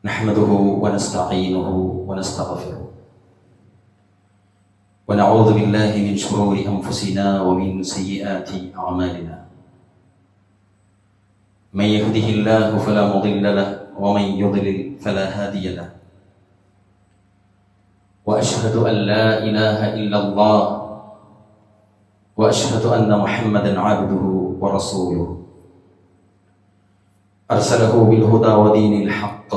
نحمده ونستعينه ونستغفره ونعوذ بالله من شرور أنفسنا ومن سيئات أعمالنا. من يهده الله فلا مضل له ومن يضلل فلا هادي له. وأشهد أن لا إله إلا الله وأشهد أن محمدا عبده ورسوله أرسله بالهدى ودين الحق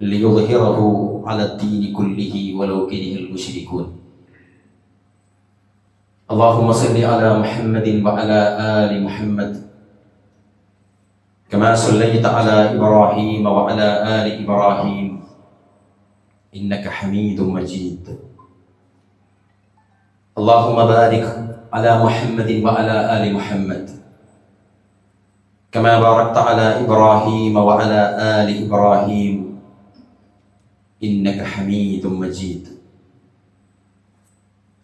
ليظهره على الدين كله ولو كره المشركون. اللهم صل على محمد وعلى آل محمد كما صليت على إبراهيم وعلى آل إبراهيم إنك حميد مجيد. اللهم بارك على محمد وعلى آل محمد كما باركت على إبراهيم وعلى آل إبراهيم إنك حميد مجيد.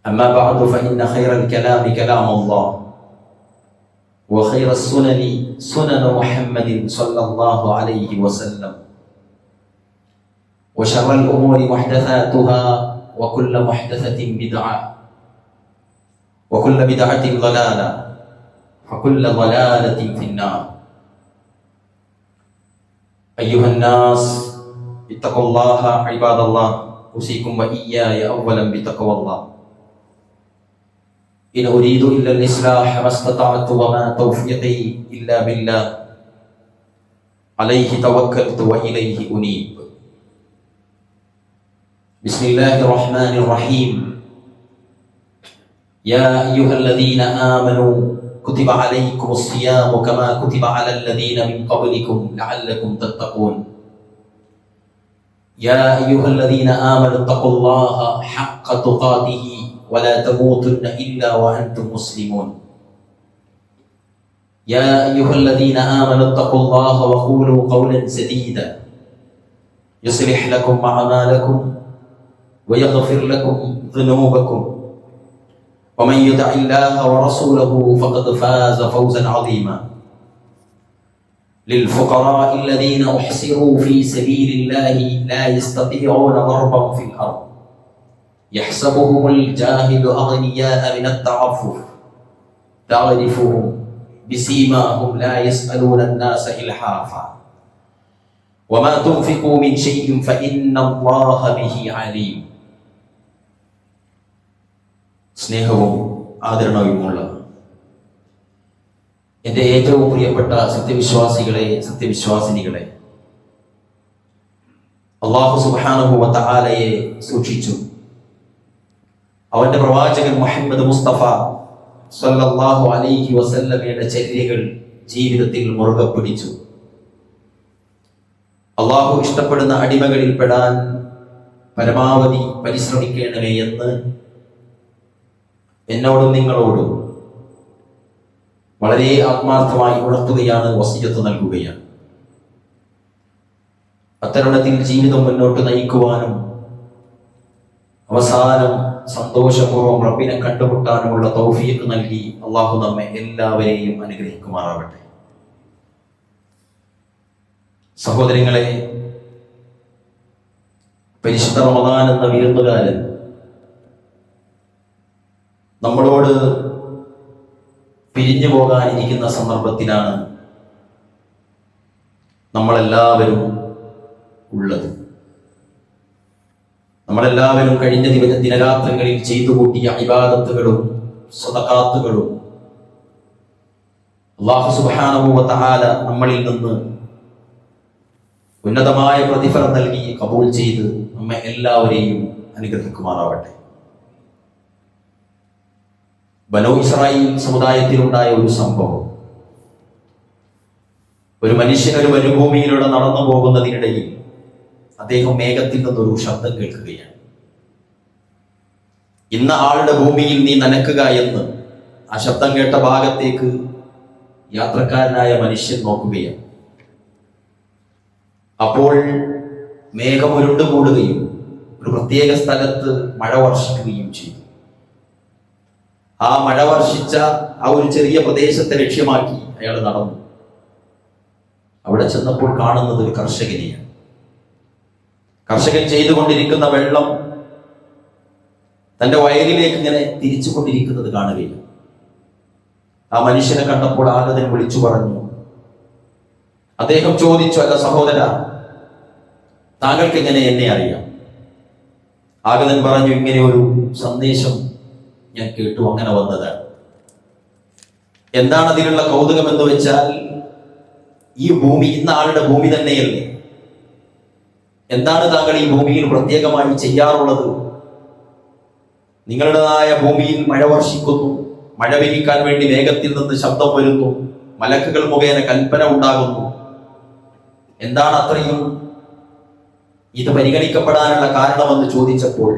أما بعد فإن خير الكلام كلام الله وخير السنن سنن محمد صلى الله عليه وسلم وشر الأمور محدثاتها وكل محدثة بدعة وكل بدعة ضلالة وكل ضلالة في النار. أيها الناس اتقوا الله عباد الله أوصيكم وإياي أولا بتقوى الله. إن أريد إلا الإصلاح ما استطعت وما توفيقي إلا بالله عليه توكلت وإليه أنيب. بسم الله الرحمن الرحيم. يا أيها الذين آمنوا كتب عليكم الصيام كما كتب على الذين من قبلكم لعلكم تتقون. يا أيها الذين آمنوا اتقوا الله حق تقاته ولا تموتن إلا وأنتم مسلمون. يا أيها الذين آمنوا اتقوا الله وقولوا قولا سديدا يصلح لكم أعمالكم ويغفر لكم ذنوبكم ومن يطع الله ورسوله فقد فاز فوزا عظيما. للفقراء الذين أحصروا في سبيل الله لا يستطيعون ضربا في الأرض يحسبهم الجاهل أغنياء من التعفف تعرفهم بسيماهم لا يسألون الناس إلحافا وما تنفقوا من شيء فإن الله به عليم. സ്നേഹവും ആദരണവുമുള്ള എൻ്റെ ഏറ്റവും പ്രിയപ്പെട്ട സത്യവിശ്വാസികളെ, സത്യവിശ്വാസിനികളെ, അല്ലാഹു സുബ്ഹാനഹു വ തആലയെ സൂക്ഷിച്ചു അവന്റെ പ്രവാചകൻ മുഹമ്മദ് മുസ്തഫ സ്വല്ലല്ലാഹു അലൈഹി വസല്ലമയുടെ ചര്യകൾ ജീവിതത്തിൽ മുറുകെ പിടിച്ചു അല്ലാഹു ഇഷ്ടപ്പെടുന്ന അടിമകളിൽ പെടാൻ പരമാവധി പരിശ്രമിക്കണമേ എന്ന് എന്നോടും നിങ്ങളോടും വളരെ ആത്മാർത്ഥമായി ഉണർത്തുകയാണ്, വസിയത്ത് നൽകുകയാണ്. അത്തരുണത്തിൽ ജീവിതം മുന്നോട്ട് നയിക്കുവാനും അവസാനം സന്തോഷപൂർവ്വം റബ്ബിനെ കണ്ടുമുട്ടാനുമുള്ള തൗഫീഖ് നൽകി അള്ളാഹു നമ്മെ എല്ലാവരെയും അനുഗ്രഹിക്കുമാറാവട്ടെ. സഹോദരങ്ങളെ, പരിശുദ്ധ റമദാൻ എന്ന വിരുന്നുകാരൻ നമ്മളോട് പിരിഞ്ഞു പോകാനിരിക്കുന്ന സന്ദർഭത്തിലാണ് നമ്മളെല്ലാവരും ഉള്ളത്. നമ്മളെല്ലാവരും കഴിഞ്ഞ ദിനരാത്രങ്ങളിൽ ചെയ്തു കൂട്ടിയ ഇബാദത്തുകളും സദഖാത്തുകളും അല്ലാഹു സുബ്ഹാനഹു വ തആല നമ്മളിൽ നിന്ന് ഉന്നതമായ പ്രതിഫലം നൽകി കബൂൽ ചെയ്ത് നമ്മെ എല്ലാവരെയും അനുഗ്രഹിക്കുമാറാവട്ടെ. ബനൂ ഇസ്രായേൽ സമുദായത്തിലുണ്ടായ ഒരു സംഭവം, ഒരു മനുഷ്യൻ ഒരു മരുഭൂമിയിലൂടെ നടന്നു പോകുന്നതിനിടയിൽ അദ്ദേഹം മേഘത്തിൽ നിന്നൊരു ശബ്ദം കേൾക്കുകയാണ്. ഇന്ന ആളുടെ ഭൂമിയിൽ നീ നനക്കുക എന്ന് ആ ശബ്ദം കേട്ട ഭാഗത്തേക്ക് യാത്രക്കാരനായ മനുഷ്യൻ നോക്കുകയാണ്. അപ്പോൾ മേഘം ഉരുണ്ടുകൂടുകയും ഒരു പ്രത്യേക സ്ഥലത്ത് മഴ വർഷിക്കുകയും ചെയ്തു. ആ മഴ വർഷിച്ച ആ ഒരു ചെറിയ പ്രദേശത്തെ ലക്ഷ്യമാക്കി അയാൾ നടന്നു. അവിടെ ചെന്നപ്പോൾ കാണുന്നത് ഒരു കർഷകനെയാണ്. കർഷകൻ ചെയ്തുകൊണ്ടിരിക്കുന്ന വെള്ളം തന്റെ വയലിലേക്ക് ഇങ്ങനെ തിരിച്ചുകൊണ്ടിരിക്കുന്നത് കാണുകയാണ്. ആ മനുഷ്യനെ കണ്ടപ്പോൾ ആഗതൻ വിളിച്ചു പറഞ്ഞു. അദ്ദേഹം ചോദിച്ചു, അല്ല സഹോദര, താങ്കൾക്ക് എങ്ങനെ എന്നെ അറിയാം? ആഗതൻ പറഞ്ഞു, ഇങ്ങനെ ഒരു സന്ദേശം ഞാൻ കേട്ടു, അങ്ങനെ വന്നതാണ്. എന്താണ് അതിലുള്ള കൗതുകം എന്ന് വെച്ചാൽ, ഈ ഭൂമി ഇന്ന ആളുടെ ഭൂമി തന്നെയല്ലേ? എന്താണ് താങ്കൾ ഈ ഭൂമിയിൽ പ്രത്യേകമായി ചെയ്യാറുള്ളത്? നിങ്ങളുടേതായ ഭൂമിയിൽ മഴ വർഷിക്കുന്നു, മഴ പെയ്യിക്കാൻ വേണ്ടി വേഗത്തിൽ നിന്ന് ശബ്ദം വരുന്നു, മലക്കുകൾ മുഖേന കൽപ്പന ഉണ്ടാകുന്നു. എന്താണ് അത്രയും ഇത് പരിഗണിക്കപ്പെടാനുള്ള കാരണമെന്ന് ചോദിച്ചപ്പോൾ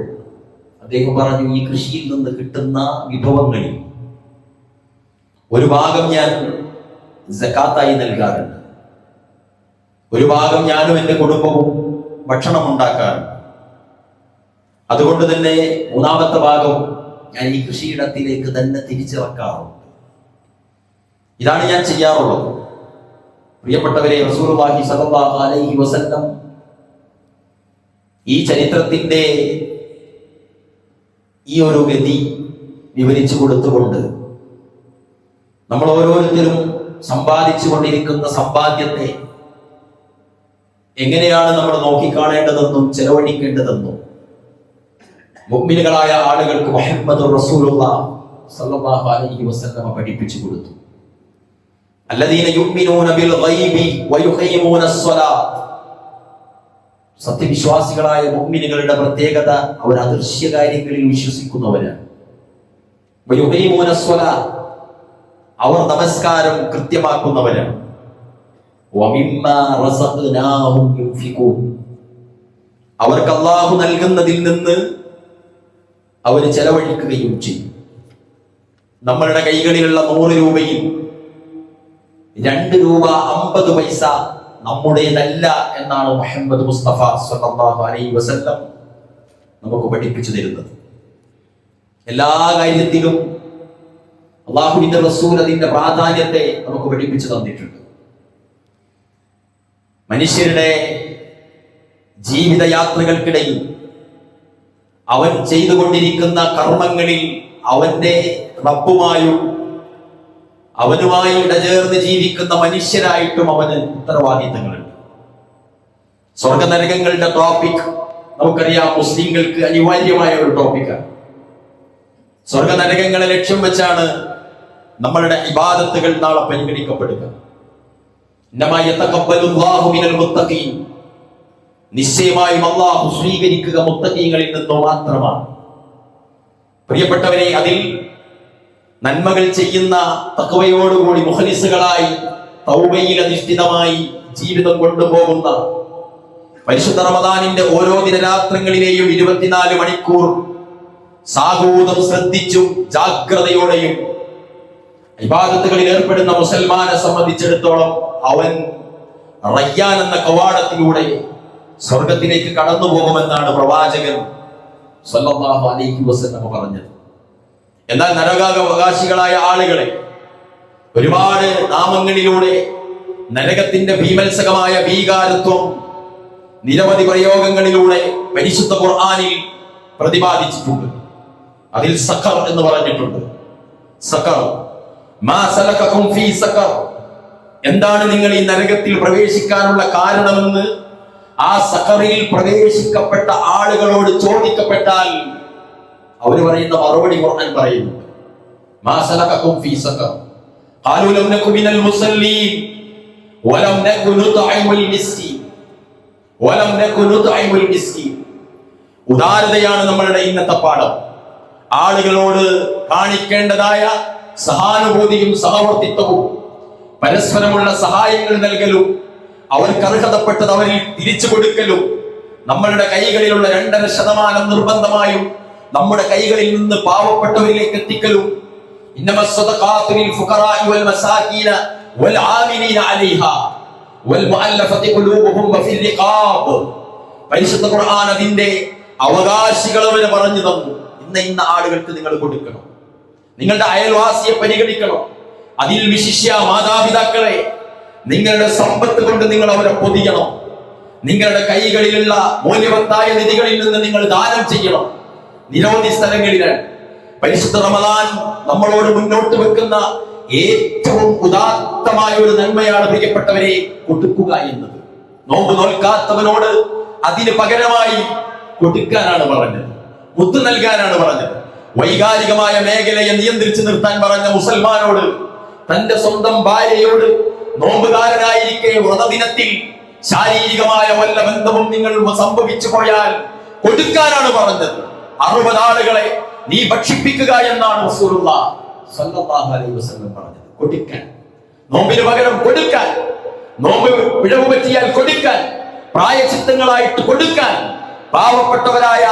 അദ്ദേഹം പറഞ്ഞു, ഈ കൃഷിയിൽ നിന്ന് കിട്ടുന്ന വിഭവങ്ങളിൽ ഒരു ഭാഗം ഞാൻ സകാത്തായി നൽകാറുണ്ട്, ഒരു ഭാഗം ഞാനും എൻ്റെ കുടുംബവും ഭക്ഷണം ഉണ്ടാക്കാറുണ്ട്. അതുകൊണ്ട് തന്നെ മൂന്നാമത്തെ ഭാഗം ഞാൻ ഈ കൃഷിയിടത്തിലേക്ക് തന്നെ തിരിച്ചിറക്കാറുണ്ട്. ഇതാണ് ഞാൻ ചെയ്യാറുള്ളത്. പ്രിയപ്പെട്ടവരെ, റസൂലുള്ളാഹി സ്വല്ലല്ലാഹു അലൈഹി വസല്ലം ഈ ചരിത്രത്തിന്റെ ഈ ഒരു ഗതി വിവരിച്ചു കൊടുത്തുകൊണ്ട് നമ്മൾ ഓരോരുത്തരും സമ്പാദിച്ചു കൊണ്ടിരിക്കുന്ന സമ്പാദ്യത്തെ എങ്ങനെയാണ് നമ്മൾ നോക്കിക്കാണേണ്ടതെന്നും ചെലവഴിക്കേണ്ടതെന്നും മുഅ്മിനുകളായ ആളുകൾക്ക് മുഹമ്മദുർ റസൂലുള്ളാഹി സ്വല്ലല്ലാഹു അലൈഹി വസല്ലം പഠിപ്പിച്ചു കൊടുത്തു. അല്ലദീന യുഅ്മിനൂന ബിൽ ഗൈബി വയുഖീമൂന അസ്സലാത്ത്. സത്യവിശ്വാസികളായ മുഅ്മിനുകളുടെ പ്രത്യേകത, അവർ അദൃശ്യ കാര്യങ്ങളിൽ വിശ്വസിക്കുന്നവരാണ്. വയുഖീമൂന അസ്സലാത്ത്, അവർ നമസ്കാരം കൃത്യമാക്കുന്നവരാണ്. വമിമ്മാ റസഖ്നാഹും യുൻഫിഖൂൻ, അവർക്ക് അല്ലാഹു നൽകുന്നതിൽ നിന്ന് അവർ ചെലവഴിക്കുകയും ചെയ്യും. നമ്മളുടെ കൈകളിലുള്ള 100 രൂപയിൽ 2 രൂപ 50 പൈസ നമ്മുടേതല്ല എന്നാണ് മുഹമ്മദ് മുസ്തഫ സ്വല്ലല്ലാഹു അലൈഹി വസല്ലം നമുക്ക് പഠിപ്പിച്ചു തരുന്നത്. എല്ലാ കാര്യത്തിലും അല്ലാഹുവിന്റെ റസൂൽ അതിന്റെ പ്രാധാന്യത്തെ നമുക്ക് പഠിപ്പിച്ചു തന്നിട്ടുണ്ട്. മനുഷ്യരുടെ ജീവിതയാത്രകൾക്കിടയിൽ അവൻ ചെയ്തുകൊണ്ടിരിക്കുന്ന കർമ്മങ്ങളിൽ അവന്റെ റബ്ബുമായും അവനുമായി ഇടചേർന്ന് ജീവിക്കുന്ന മനുഷ്യരായിട്ടും അവന് ഉത്തരവാദിത്തങ്ങളുണ്ട്. സ്വർഗനരകങ്ങളുടെ ടോപ്പിക് നമുക്കറിയാം, മുസ്ലിങ്ങൾക്ക് അനിവാര്യമായ ഒരു ടോപ്പിക്കാണ്. സ്വർഗനരകങ്ങളെ ലക്ഷ്യം വെച്ചാണ് നമ്മളുടെ ഇബാദത്തുകൾ നാളെ പരിഗണിക്കപ്പെടുക. നിശ്ചയമായും അല്ലാഹു സ്വീകരിക്കുക മുത്തഖീങ്ങളിൽ നിന്നു മാത്രമാണ്. പ്രിയപ്പെട്ടവരെ, അതിൽ നന്മകൾ ചെയ്യുന്ന തഖ്വയോടുകൂടി മുഖ്ലിസുകളായി തൗബയിൽ അധിഷ്ഠിതമായി ജീവിതം കൊണ്ടുപോകുന്ന, പരിശുദ്ധ റമദാനിന്റെ ഓരോ ദിനരാത്രങ്ങളിലെയും 24 മണിക്കൂർ സാഹൂതം ശ്രദ്ധിച്ചും ജാഗ്രതയോടെയും ഇബാദത്തുകളിൽ ഏർപ്പെടുന്ന മുസൽമാനെ സംബന്ധിച്ചിടത്തോളം അവൻ റയ്യാൻ എന്ന കവാടത്തിലൂടെ സ്വർഗത്തിലേക്ക് കടന്നു പോകുമെന്നാണ് പ്രവാചകൻ സ്വല്ലല്ലാഹു അലൈഹി വസല്ലം പറഞ്ഞത്. എന്നാൽ നരകാവകാശികളായ ആളുകളെ ഒരുപാട് നാമങ്ങളിലൂടെ നരകത്തിന്റെ ഭീമത്സകമായ ഭീകാരത്വം നിരവധി പ്രയോഗങ്ങളിലൂടെ പരിശുദ്ധ ഖുർആനിൽ പ്രതിപാദിച്ചിട്ടുണ്ട്. അതിൽ സഖർ എന്ന് പറഞ്ഞിട്ടുണ്ട്. സഖർ, മാ സലകകും ഫീ സഖർ, എന്താണ് നിങ്ങൾ ഈ നരകത്തിൽ പ്രവേശിക്കാനുള്ള കാരണമെന്ന് ആ സഖറിൽ പ്രവേശിക്കപ്പെട്ട ആളുകളോട് ചോദിക്കപ്പെട്ടാൽ അവർ പറയുന്ന മറുപടി ഖുർആൻ പറയുന്നു. മാ സലകകും ഫീ സഖർ ഖാലൂ ലം നകു മിനൽ മുസല്ലീൻ വലം നകു നുത്ഇമുൽ മിസ്കീൻ വലം നകു നുത്ഇമുൽ മിസ്കീൻ. ഉദാരതയാണ് നമ്മളുടെ ഇന്നത്തെ പാഠം. ആളുകളോട് കാണിക്കേണ്ടതായ സഹാനുഭൂതിയും സഹവർത്തിത്വവും പരസ്പരമുള്ള സഹായങ്ങൾ നൽകലും അവർക്ക് അർഹതപ്പെട്ടത് അവരിൽ തിരിച്ചു കൊടുക്കലും നമ്മളുടെ കൈകളിലുള്ള 2.5% നിർബന്ധമായും നമ്മുടെ കൈകളിൽ നിന്ന് പാവപ്പെട്ടവരിലേക്ക് എത്തിക്കലും ഇന്നമസ്സദഖാതു ലിൽ ഫുഖറാഇ വൽ മസാകീന വൽ ആമിലീന അലൈഹാ വൽ മുഅല്ലഫതി ഖുലൂബുഹും വഫിൽ റിഖാബ്. പരിശുദ്ധ ഖുർആൻ അതിന്റെ അവകാശികളെ പറഞ്ഞു തന്നു. ഇന്ന ആളുകൾക്ക് നിങ്ങൾ കൊടുക്കണം, നിങ്ങളുടെ അയൽവാസിയെ പരിഗണിക്കണം. അതിൽ വിശിഷ്യ മാതാപിതാക്കളെ, നിങ്ങളുടെ സമ്പത്ത് കൊണ്ട് നിങ്ങൾ അവരെ പൊതിയണം. നിങ്ങളുടെ കൈകളിലുള്ള മൂല്യവത്തായ നിധികളിൽ നിന്ന് നിങ്ങൾ ദാനം ചെയ്യണം. നിരവധി സ്ഥലങ്ങളിലാണ് പരിശുദ്ധ റമദാൻ നമ്മളോട് മുന്നോട്ട് വെക്കുന്ന ഏറ്റവും ഉദാത്തമായ ഒരു നന്മയാണ് പ്രിയപ്പെട്ടവരെ കൊടുക്കുക എന്നത്. നോമ്പ് നോൽക്കാത്തവനോട് അതിന് പകരമായി കൊടുക്കാനാണ് പറഞ്ഞത്, മുത്ത് നൽകാനാണ് പറഞ്ഞത്. വൈകാരികമായ മേഖലയെ നിയന്ത്രിച്ചു നിർത്താൻ പറഞ്ഞ മുസൽമാനോട് തന്റെ സ്വന്തം ഭാര്യയോട് നോമ്പുകാരനായിരിക്കെ വ്രതദിനത്തിൽ ശാരീരികമായ വല്ല ബന്ധവും നിങ്ങൾ സംഭവിച്ചു പോയാൽ കൊടുക്കാനാണ് പറഞ്ഞത്. 60 ആളുകളെ നീ ഭക്ഷിപ്പിക്കുക എന്നാണ് റസൂലുള്ളാഹി സ്വല്ലല്ലാഹു അലൈഹി വസല്ലം പറഞ്ഞത്. കൊടുക്കാൻ, നോമ്പിന് പകരം കൊടുക്കാൻ, നോമ്പ് പിഴവ് പറ്റിയാൽ കൊടുക്കാൻ, പ്രായച്ചിത്തങ്ങളായിട്ട് കൊടുക്കാൻ, പാവപ്പെട്ടവരായ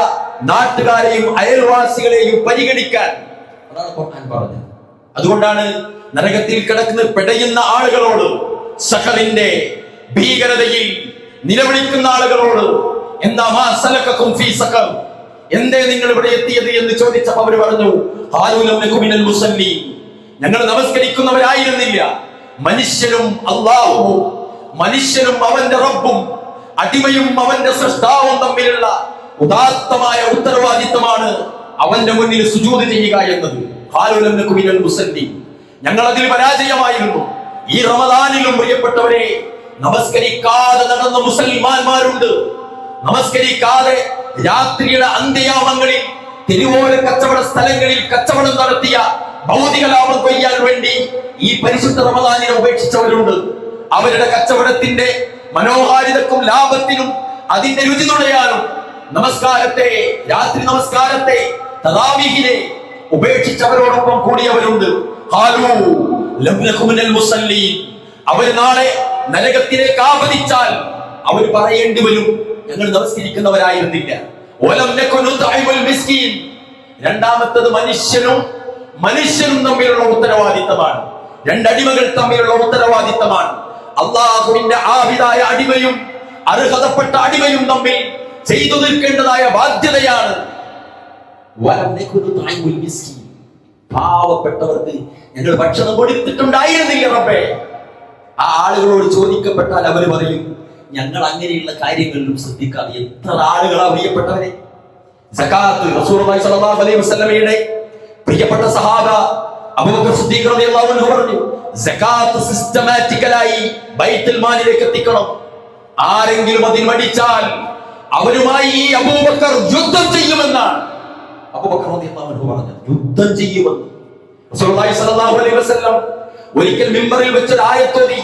നാട്ടുകാരെയും അയൽവാസികളെയും പരിഗണിക്കാൻ അതാണ് ഖുർആൻ പറഞ്ഞത്. അതുകൊണ്ടാണ് നരകത്തിൽ കിടക്കുന്ന പിടയുന്ന ആളുകളോട്, സഖറിന്റെ ഭീകരതയിൽ നിലവിളിക്കുന്ന ആളുകളോട് എന്താ മാ സലകകും ഫീ സഖർ, എന്തേ നിങ്ങൾ ഇവിടെ എത്തിയത് എന്ന് ചോദിച്ചപ്പോൾ അവർ പറഞ്ഞു ഖാലൂ ലം നകു മിനൽ മുസല്ലീൻ, ഞങ്ങൾ നമസ്കരിക്കുന്നവരായിരുന്നില്ല. മനുഷ്യനും അല്ലാഹുവും, മനുഷ്യനും അവന്റെ റബ്ബും, അടിമയും അവന്റെ സൃഷ്ടാവും തമ്മിലുള്ള ഉദാത്തമായ ഉത്തരവാദിത്തമാണ് അവന്റെ മുന്നിൽ സുജൂദ് ചെയ്യുക എന്നത്. ഖാലൂ ലം നകു മിനൽ മുസല്ലീൻ, ഞങ്ങൾ അതിൽ പരാജയമായിരുന്നു. ഈ റമദാനിലും പ്രിയപ്പെട്ടവരെ നമസ്കരിക്കാതെ നടന്ന മുസൽമാന്മാരുണ്ട്. നമസ്കരിക്കാതെ രാത്രിയുടെ അന്ത്യയാമങ്ങളിൽ തെരുവോര കച്ചവട സ്ഥലങ്ങളിൽ കച്ചവടം നടത്തിയ ഭൗതിക ലാഭം കൊയ്യാൻ വേണ്ടി ഈ പരിശുദ്ധ റമദാനിനെ ഉപേക്ഷിച്ചവരുണ്ട്. അവരുടെ കച്ചവടത്തിന്റെ മനോഹാരിതക്കും ലാഭത്തിനും അതിന്റെ രുചി നുണയാനും നമസ്കാരത്തെ, രാത്രി നമസ്കാരത്തെ, തറാവീഹിനെ ഉപേക്ഷിച്ചവരോടൊപ്പം കൂടിയവരുണ്ട്. ഖാലൂ ലം നകു മിനൽ മുസല്ലീൻ, അവർ നാളെ നരകത്തിലേക്ക് ആപതിച്ചാൽ അവർ പറയേണ്ടി വരും ഞങ്ങൾ നമസ്കരിക്കുന്നവരായിരുന്നില്ല. വലം നകു നുത്ഇമുൽ മിസ്കീൻ, രണ്ടാമത്തേത് മനുഷ്യനും തമ്മിലുള്ള ഉത്തരവാദിത്തമാണ്. രണ്ടടിമകൾ തമ്മിലുള്ള ഉത്തരവാദിത്തമാണ്. അള്ളാഹുവിന്റെ ആബിദായ അടിമയും അർഹതപ്പെട്ട അടിമയും തമ്മിൽ ചെയ്തു നിൽക്കേണ്ടതായ ബാധ്യതയാണ്. വലം നകു നുത്ഇമുൽ മിസ്കീൻ, പാവപ്പെട്ടവർക്ക് ഞങ്ങൾ ഭക്ഷണം കൊടുത്തിട്ടുണ്ടായിരുന്നില്ല റബ്ബേ. ആ ആളുകളോട് ചോദിക്കപ്പെട്ടാൽ അവർ പറയും ഞങ്ങൾ അങ്ങനെയുള്ള കാര്യങ്ങളിലും ശ്രദ്ധിക്കാതെ. എത്ര ആളുകളാ പ്രിയപ്പെട്ടവരെ സകാത്ത്. റസൂലുള്ളാഹി സ്വല്ലല്ലാഹു അലൈഹി വസല്ലമയുടെ പ്രിയപ്പെട്ട സഹാബ അബൂബക്കർ സിദ്ദീഖ് റളിയല്ലാഹു അൻഹു പറഞ്ഞു സകാത്ത് സിസ്റ്റമാറ്റിക്കലായി ബൈത്തുൽ മാലിലേക്ക് എത്തിക്കണം. ആരെങ്കിലും അതിൽ മടിച്ചാൽ അവരുമായി ഈ അബൂബക്കർ യുദ്ധം ചെയ്യുമെന്നാണ് അബൂബക്കർ റളിയല്ലാഹു അൻഹു പറഞ്ഞത്. യുദ്ധം ചെയ്യുമെന്ന് റസൂലുള്ളാഹി സ്വല്ലല്ലാഹു അലൈഹി വസല്ലം ഒരിക്കൽ മിമ്പറിൽ വെച്ച് ആയത്തോതി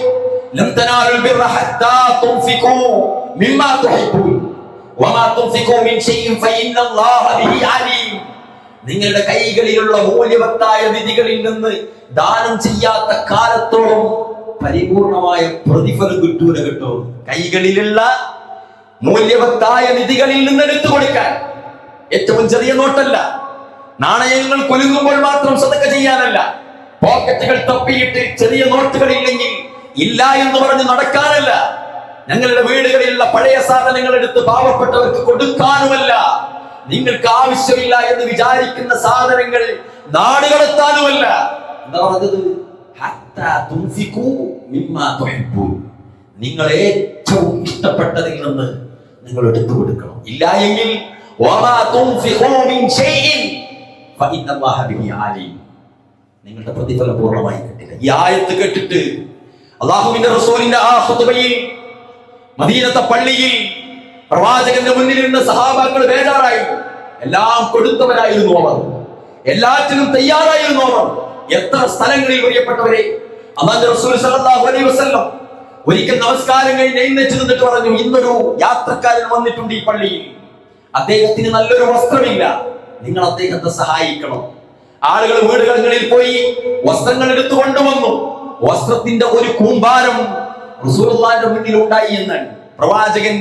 ലൻ തനാലുൽ ബിർറ ഹത്താ തുൻഫിഖൂ മിമ്മാ തുഹിബ്ബൂൻ വമാ തുൻഫിഖൂ മിൻ ഷൈഇൻ ഫഇന്നല്ലാഹ ബിഹി അലീം. നിങ്ങളുടെ കൈകളിലുള്ള മൂല്യവത്തായ നിധികളിൽ നിന്ന് ദാനം ചെയ്യാത്ത കാലത്തോളം പരിപൂർണമായ പ്രതിഫലം കിട്ടൂല കേട്ടോ. കൈകളിലുള്ള മൂല്യവത്തായ നിധികളിൽ നിന്ന് എടുത്തു കൊടുക്കാൻ, ഏറ്റവും ചെറിയ നോട്ടല്ല, നാണയങ്ങൾ കുലുങ്ങുമ്പോൾ മാത്രം സദഖ ചെയ്യാനല്ല, പോക്കറ്റുകൾ തപ്പിയിട്ട് ചെറിയ നോട്ടുകൾ ഇല്ലെങ്കിൽ ഇല്ല എന്ന് പറഞ്ഞ് നടക്കാനല്ല, ഞങ്ങളുടെ വീടുകളിലുള്ള പഴയ സാധനങ്ങൾ എടുത്ത് പാവപ്പെട്ടവർക്ക് കൊടുക്കാനുമല്ല, നിങ്ങൾക്ക് ആവശ്യമില്ല എന്ന് വിചാരിക്കുന്ന സാധനങ്ങൾ നാടുകടത്താനുമല്ല. എന്താ പറഞ്ഞത്? ഹത്താ തുൻഫിഖൂ മിമ്മാ തുഹിബ്ബൂൻ, നിങ്ങൾ ഏറ്റവും ഇഷ്ടപ്പെട്ടതിൽ നിന്ന് നിങ്ങൾ എടുത്തു കൊടുക്കണം. ഇല്ല എങ്കിൽ വമാ തുൻഫിഖൂ മിൻ ഷൈഇൻ ഫഇന്നല്ലാഹ ബിഹി അലീം, നിങ്ങളുടെ പ്രതിഫലം പൂർണ്ണമായി കിട്ടില്ല. ഈ ആയത്ത് കേട്ടിട്ട് അല്ലാഹുവിന്റെ റസൂലിന്റെ ആ ഖുതുബയിൽ മദീനത്തെ പള്ളിയിൽ പ്രവാചകന്റെ മുന്നിൽ നിന്ന് സഹാബാക്കൾ ബേജാറായി. എല്ലാം കൊടുത്തവരായിരുന്നു അവർ, എല്ലാറ്റിനും തയ്യാറായിരുന്നു അവർ. എത്ര സ്ഥലങ്ങളിൽ പ്രിയപ്പെട്ടവരെ അല്ലാഹുവിന്റെ റസൂൽ സല്ലല്ലാഹു അലൈഹി വസല്ലം ഒരിക്കൽ നമസ്കാരം കഴിഞ്ഞ് എഴുന്നേറ്റ് നിന്നിട്ട് പറഞ്ഞു ഇന്നൊരു യാത്രക്കാരൻ വന്നിട്ടുണ്ട് ഈ പള്ളിയിൽ, അദ്ദേഹത്തിന് നല്ലൊരു വസ്ത്രമില്ല, നിങ്ങൾ അദ്ദേഹത്തെ സഹായിക്കണം. ആളുകൾ വീടുകളിൽ പോയി വസ്ത്രങ്ങൾ എടുത്തു കൊണ്ടുവന്നു. വസ്ത്രത്തിന്റെ ഒരു കൂമ്പാരം റസൂലുള്ളാഹിന്റെ മുന്നിൽ ഉണ്ടായി എന്നാണ്. പ്രവാചകൻ